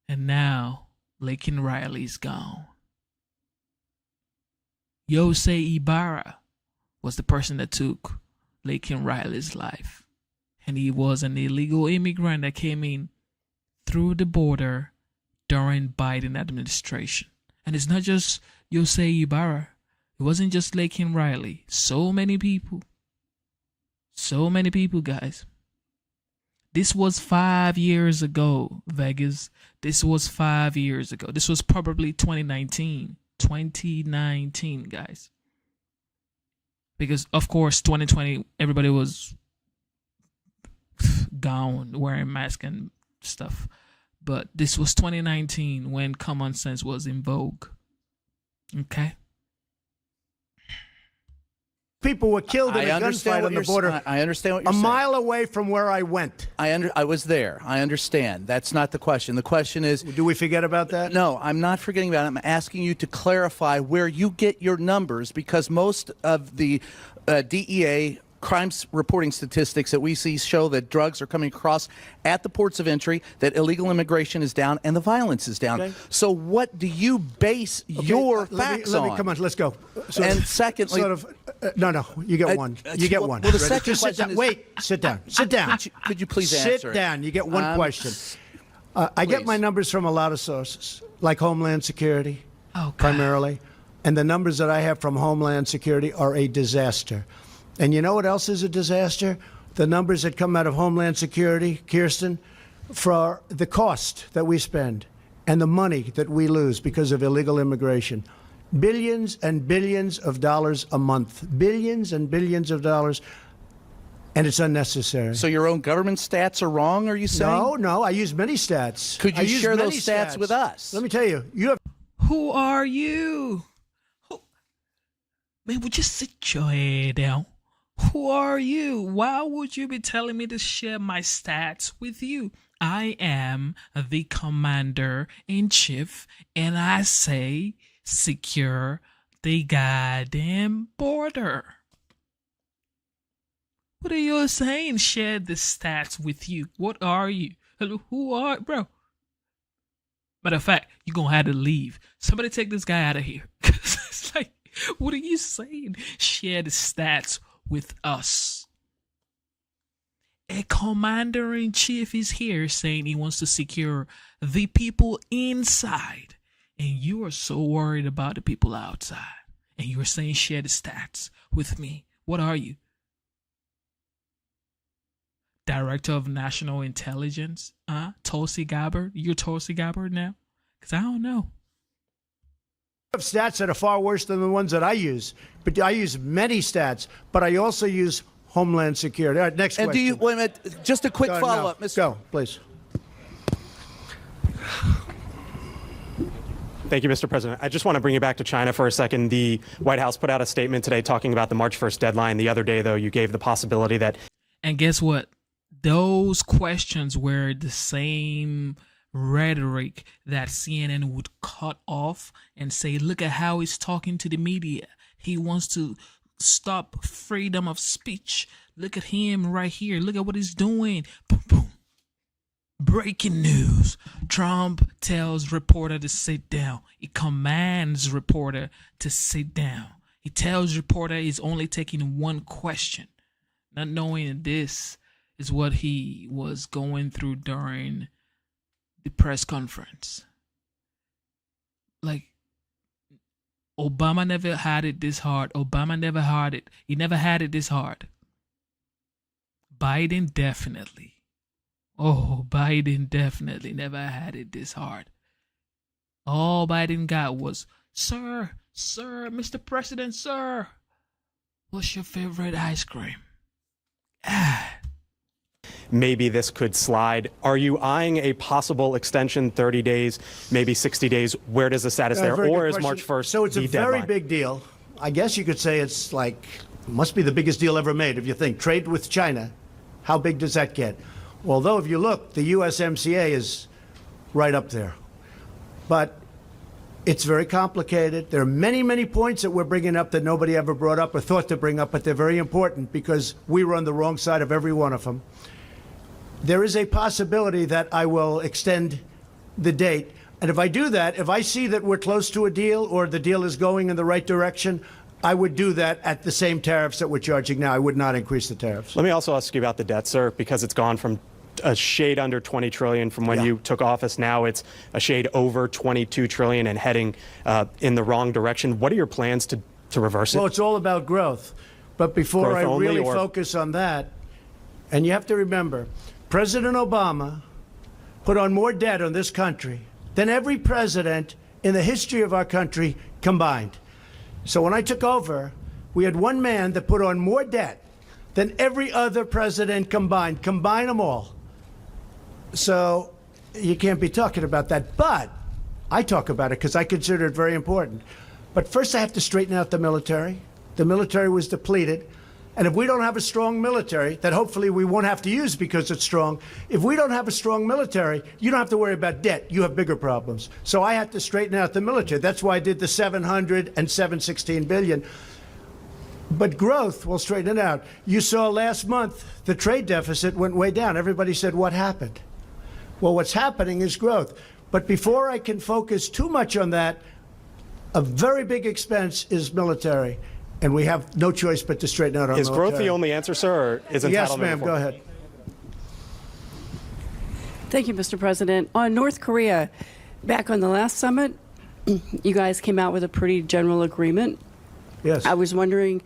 And now, Laken Riley's gone. Yosei Ibarra was the person that took Laken Riley's life. And he was an illegal immigrant that came in through the border during Biden administration. And it's not just Yosei Ibarra. It wasn't just Laken Riley. So many people. So many people, guys. This was 5 years ago, Vegas. This was 5 years ago. This was probably 2019. 2019, guys. Because, of course, 2020, everybody was gone, wearing masks and stuff. But this was 2019 when common sense was in vogue. Okay? People were killed in a gunfight on the border. I understand what you're saying. saying. A mile away from where I went. I was there. I understand. That's not the question. The question is... Do we forget about that? No, I'm not forgetting about it. I'm asking you to clarify where you get your numbers, because most of the DEA crimes reporting statistics that we see show that drugs are coming across at the ports of entry, that illegal immigration is down, and the violence is down. Okay. So what do you base your facts on? Come on, let's go. And secondly... No, you get one. You get one. Well, the second question is... Wait, sit down. Sit down. Could you please answer? Sit down. You get one question. I get my numbers from a lot of sources, like Homeland Security, primarily. And the numbers that I have from Homeland Security are a disaster. And you know what else is a disaster? The numbers that come out of Homeland Security, Kirsten, for the cost that we spend and the money that we lose because of illegal immigration. Billions and billions of dollars a month. Billions and billions of dollars. And it's unnecessary. So your own government stats are wrong, are you saying? No, I use many stats. Could you share those stats with us? Let me tell you, you have... Who are you? Man, would you sit your head down? Who are you? Why would you be telling me to share my stats with you? I am the commander-in-chief, and I say secure the goddamn border. What are you saying? Share the stats with you. What are you? Who are, bro? Matter of fact, you're going to have to leave. Somebody take this guy out of here. It's like, what are you saying? Share the stats with us. A commander-in-chief is here saying he wants to secure the people inside. And you are so worried about the people outside. And you are saying share the stats with me. What are you? Director of National Intelligence? Tulsi Gabbard? You're Tulsi Gabbard now? Because I don't know. I have stats that are far worse than the ones that I use. But I use many stats, but I also use Homeland Security. All right, next question. And do you, wait a minute, just a quick follow-up, Mr. Go, please. Thank you, Mr. President. I just want to bring you back to China for a second. The White House put out a statement today talking about the March 1st deadline. The other day, though, you gave the possibility that... And guess what? Those questions were the same rhetoric that CNN would cut off and say, look at how he's talking to the media. He wants to stop freedom of speech. Look at him right here. Look at what he's doing. Boom, boom. Breaking news. Trump tells reporter to sit down. He commands reporter to sit down. He tells reporter he's only taking one question. Not knowing this is what he was going through during the press conference. Like, Obama never had it this hard. Obama never had it. He never had it this hard. Biden definitely. Oh, Biden definitely never had it this hard. All Biden got was, sir, Mr. President, sir, what's your favorite ice cream? Maybe this could slide. Are you eyeing a possible extension, 30 days, maybe 60 days? Where does the status there? Or is March 1st So it's a very big deal. I guess you could say it's like, must be the biggest deal ever made if you think. Trade with China, how big does that get? Although if you look, the USMCA is right up there. But it's very complicated. There are many, many points that we're bringing up that nobody ever brought up or thought to bring up, but they're very important because we were on the wrong side of every one of them. There is a possibility that I will extend the date. And if I do that, if I see that we're close to a deal or the deal is going in the right direction, I would do that at the same tariffs that we're charging now. I would not increase the tariffs. Let me also ask you about the debt, sir, because it's gone from a shade under 20 trillion from when you took office. Now it's a shade over 22 trillion and heading in the wrong direction. What are your plans to reverse it? Well, it's all about growth. But before Growth I only, really or- focus on that, and you have to remember, President Obama put on more debt on this country than every president in the history of our country combined. So when I took over, we had one man that put on more debt than every other president combined. Combine them all. So you can't be talking about that. But I talk about it because I consider it very important. But first I have to straighten out the military. The military was depleted. And if we don't have a strong military, that hopefully we won't have to use because it's strong, if we don't have a strong military, you don't have to worry about debt. You have bigger problems. So I had to straighten out the military. That's why I did the 700 and 716 billion. But growth will straighten it out. You saw last month the trade deficit went way down. Everybody said, what happened? Well, what's happening is growth. But before I can focus too much on that, a very big expense is military. And we have no choice but to straighten out our military. Is growth the only answer, sir, or is entitlement? Yes, ma'am. Go ahead. Thank you, Mr. President. On North Korea, back on the last summit, you guys came out with a pretty general agreement. Yes. I was wondering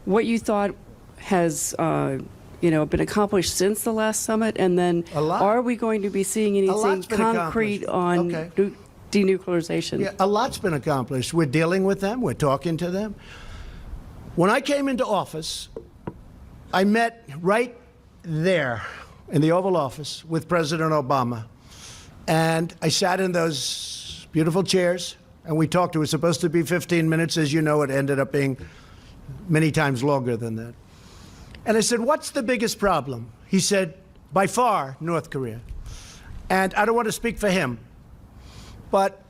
what you thought has been accomplished since the last summit, and then are we going to be seeing anything concrete on denuclearization? Yeah, a lot's been accomplished. We're dealing with them. We're talking to them. When I came into office, I met right there in the Oval Office with President Obama. And I sat in those beautiful chairs, and we talked. It was supposed to be 15 minutes. As you know, it ended up being many times longer than that. And I said, what's the biggest problem? He said, by far, North Korea. And I don't want to speak for him, but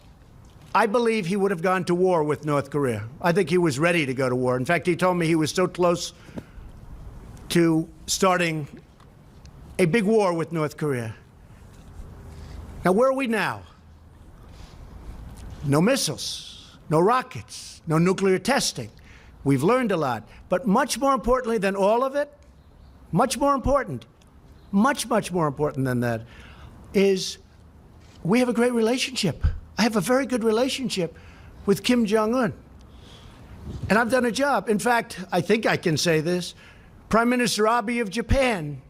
I believe he would have gone to war with North Korea. I think he was ready to go to war. In fact, he told me he was so close to starting a big war with North Korea. Now, where are we now? No missiles, no rockets, no nuclear testing. We've learned a lot. But much more importantly than all of it, much more important than that, is we have a great relationship. I have a very good relationship with Kim Jong-un. And I've done a job. In fact, I think I can say this. Prime Minister Abe of Japan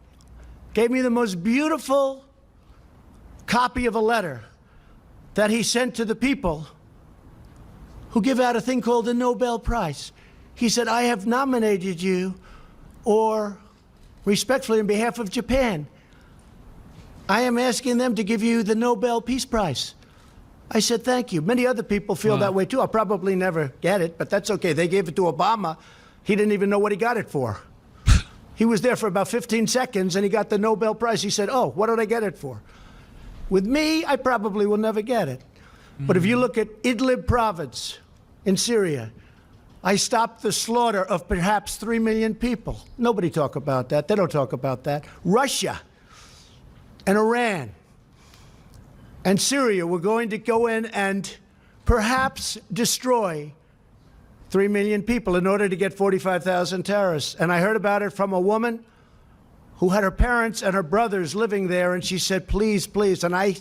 gave me the most beautiful copy of a letter that he sent to the people who give out a thing called the Nobel Prize. He said, I have nominated you, or respectfully on behalf of Japan, I am asking them to give you the Nobel Peace Prize. I said, thank you. Many other people feel that way too. I'll probably never get it, but that's okay. They gave it to Obama. He didn't even know what he got it for. He was there for about 15 seconds and he got the Nobel Prize. He said, oh, what did I get it for? With me, I probably will never get it. But if you look at Idlib province in Syria, I stopped the slaughter of perhaps 3 million people. Nobody talk about that. They don't talk about that. Russia and Iran and Syria were going to go in and perhaps destroy 3 million people in order to get 45,000 terrorists. And I heard about it from a woman who had her parents and her brothers living there, and she said, please, please. And I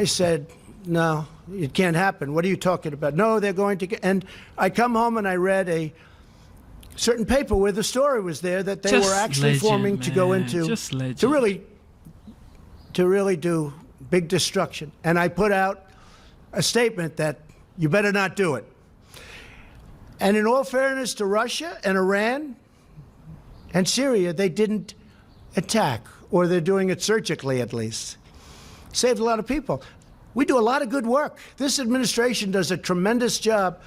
said, no, it can't happen. What are you talking about? No, they're going to get, and I come home and I read a certain paper where the story was there that they were actually forming to go into, to really do big destruction. And I put out a statement that you better not do it. And in all fairness to Russia and Iran and Syria, they didn't attack, or they're doing it surgically at least. Saved a lot of people. We do a lot of good work. This administration does a tremendous job,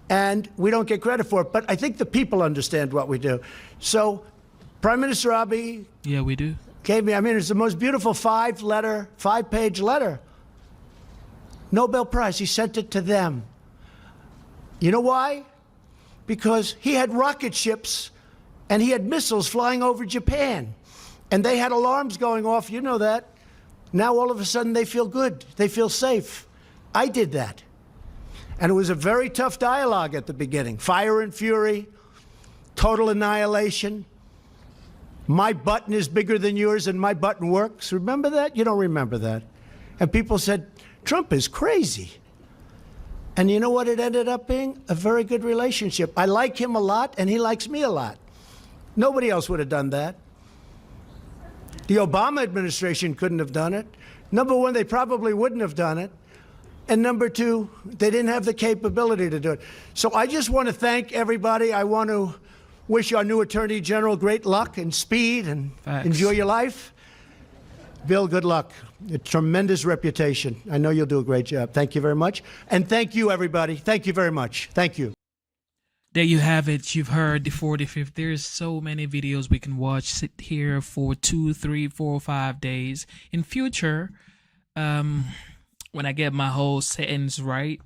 and we don't get credit for it. But I think the people understand what we do. So Prime Minister Abe we do. Gave me, it's the most beautiful 5-page letter Nobel Prize. He sent it to them. You know why? Because he had rocket ships and he had missiles flying over Japan. And they had alarms going off. You know that. Now all of a sudden they feel good. They feel safe. I did that. And it was a very tough dialogue at the beginning. Fire and fury, total annihilation. My button is bigger than yours and my button works. Remember that? You don't remember that. And people said, Trump is crazy. And you know what it ended up being? A very good relationship. I like him a lot and he likes me a lot. Nobody else would have done that. The Obama administration couldn't have done it. Number one, they probably wouldn't have done it. And number two, they didn't have the capability to do it. So I just want to thank everybody. I want to wish our new Attorney General great luck and speed and enjoy your life. Bill, good luck. A tremendous reputation. I know you'll do a great job. Thank you very much. And thank you, everybody. Thank you very much. Thank you. There you have it. You've heard the 45th. There's so many videos we can watch. Sit here for 2, 3, 4, 5 days. In future, when I get my whole settings right,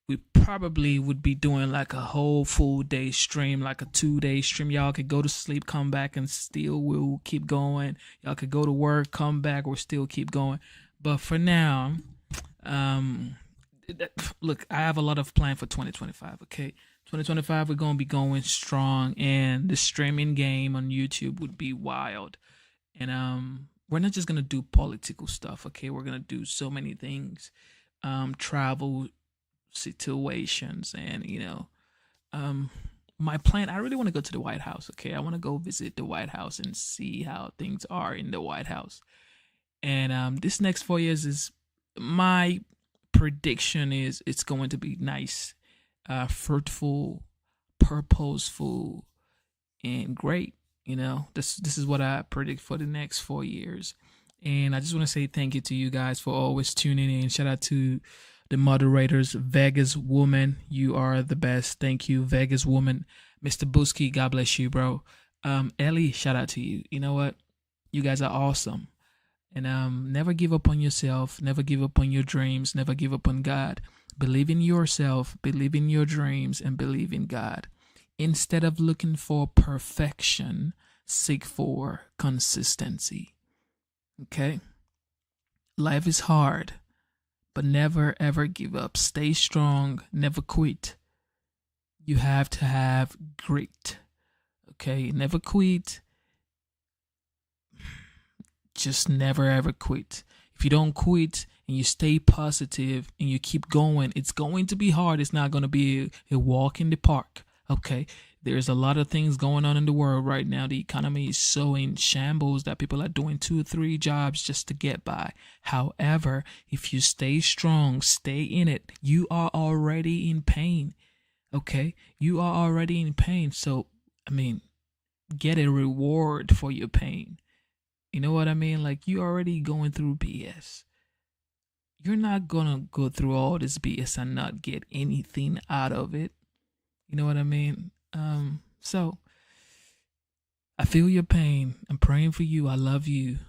we probably would be doing like a whole full day stream, like a 2-day stream. Y'all could go to sleep, come back, and still we'll keep going. Y'all could go to work, come back, or still keep going. But for now, look, I have a lot of plan for 2025, okay? 2025, we're going to be going strong, and the streaming game on YouTube would be wild. And we're not just going to do political stuff, okay? We're going to do so many things, travel situations, and, my plan, I really want to go to the White House, okay? I want to go visit the White House and see how things are in the White House. And this next 4 years is, my prediction is it's going to be nice. Fruitful, purposeful, and great. This is what I predict for the next 4 years. And I just want to say thank you to you guys for always tuning in. Shout out to the moderators. Vegas Woman, you are the best. Thank you, Vegas Woman. Mr. Busky, God bless you, bro. Ellie, shout out to you. You know what? You guys are awesome. And never give up on yourself. Never give up on your dreams. Never give up on God. Believe in yourself, believe in your dreams, and believe in God. Instead of looking for perfection, seek for consistency. Okay? Life is hard, but never ever give up. Stay strong, never quit. You have to have grit. Okay? Never quit. Just never ever quit. If you don't quit and you stay positive and you keep going, it's going to be hard. It's not going to be a walk in the park. Okay. There's a lot of things going on in the world right now. The economy is so in shambles that people are doing 2 or 3 jobs just to get by. However, if you stay strong, stay in it, you are already in pain. Okay. You are already in pain. So, get a reward for your pain. You know what I mean? Like, you're already going through BS. You're not gonna go through all this BS and not get anything out of it. You know what I mean? So I feel your pain. I'm praying for you. I love you.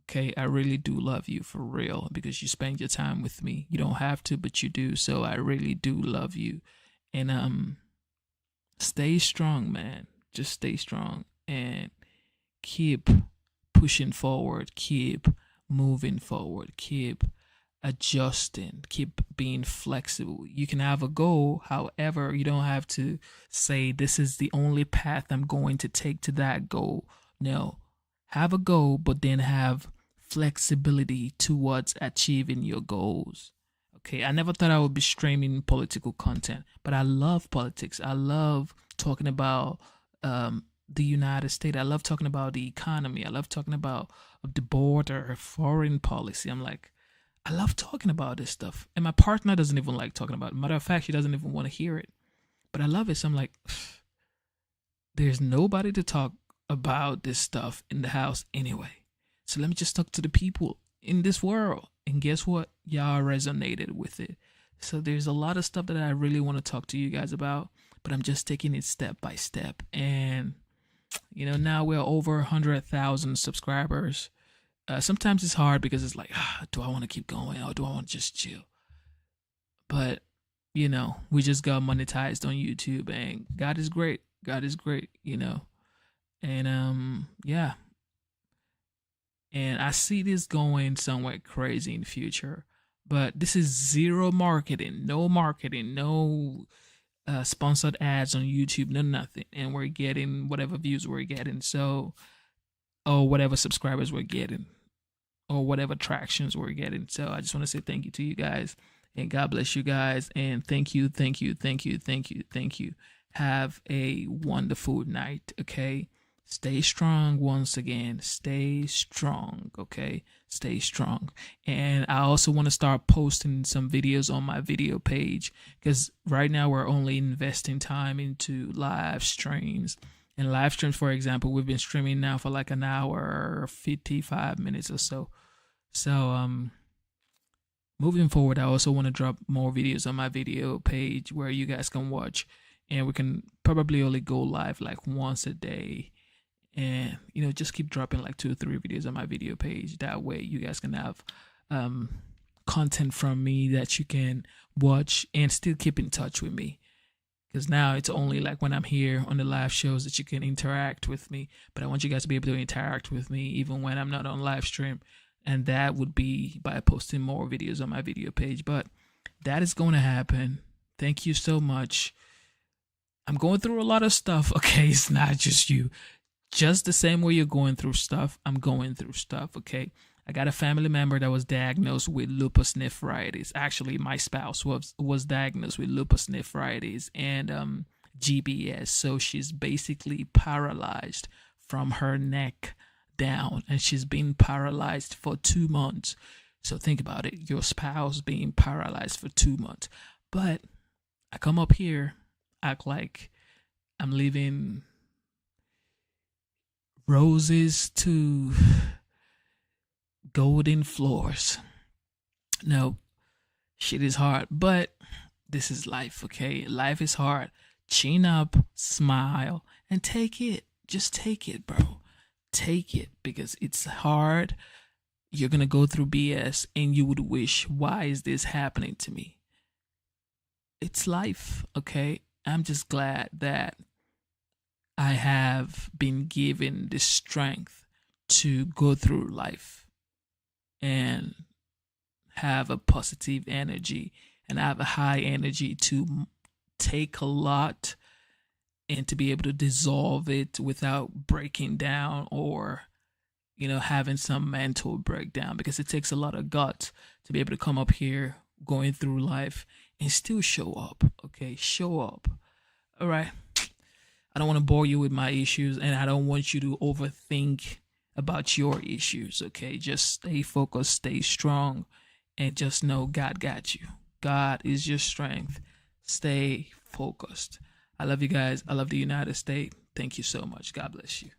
Okay, I really do love you for real, because you spend your time with me. You don't have to, but you do. So I really do love you. And stay strong, man. Just stay strong and keep pushing forward, keep moving forward, keep adjusting, keep being flexible. You can have a goal, however, you don't have to say this is the only path I'm going to take to that goal. No, have a goal, but then have flexibility towards achieving your goals. Okay, I never thought I would be streaming political content, but I love politics. I love talking about the United States. I love talking about the economy. I love talking about the border, foreign policy. I love talking about this stuff. And my partner doesn't even like talking about it. Matter of fact, she doesn't even want to hear it. But I love it. So I'm like, there's nobody to talk about this stuff in the house anyway. So let me just talk to the people in this world. And guess what? Y'all resonated with it. So there's a lot of stuff that I really want to talk to you guys about, but I'm just taking it step by step. And now we're over 100,000 subscribers. Sometimes it's hard because it's like, do I want to keep going or do I want to just chill? but we just got monetized on YouTube, and God is great. God is great, and yeah. And I see this going somewhere crazy in the future, but this is zero marketing, no sponsored ads on YouTube, no nothing, and we're getting whatever views we're getting, or whatever subscribers we're getting, or whatever tractions we're getting. So I just want to say thank you to you guys, and God bless you guys, and thank you. Have a wonderful night, okay? Stay strong once again. Stay strong, okay? Stay strong. And I also want to start posting some videos on my video page, because right now we're only investing time into live streams. And live streams, for example, we've been streaming now for like an hour, 55 minutes or so. So, moving forward, I also want to drop more videos on my video page where you guys can watch, and we can probably only go live like once a day. And just keep dropping like 2 or 3 videos on my video page. That way you guys can have content from me that you can watch and still keep in touch with me, because now it's only like when I'm here on the live shows that you can interact with me, but I want you guys to be able to interact with me even when I'm not on live stream, and that would be by posting more videos on my video page. But that is going to happen. Thank you so much. I'm going through a lot of stuff, okay? It's not just you. Just the same way you're going through stuff, I'm going through stuff, okay? I got a family member that was diagnosed with lupus nephritis. Actually, my spouse was diagnosed with lupus nephritis and GBS. So she's basically paralyzed from her neck down, and she's been paralyzed for 2 months. So think about it, your spouse being paralyzed for 2 months. But I come up here, act like I'm living roses to golden floors. No, shit is hard, but this is life, okay? Life is hard. Chin up, smile, and take it. Just take it, bro. Take it, because it's hard. You're gonna go through BS, and you would wish, why is this happening to me? It's life, okay? I'm just glad that I have been given the strength to go through life and have a positive energy, and have a high energy to take a lot and to be able to dissolve it without breaking down or, having some mental breakdown, because it takes a lot of guts to be able to come up here going through life and still show up, okay? Show up. All right. I don't want to bore you with my issues, and I don't want you to overthink about your issues, okay? Just stay focused, stay strong, and just know God got you. God is your strength. Stay focused. I love you guys. I love the United States. Thank you so much. God bless you.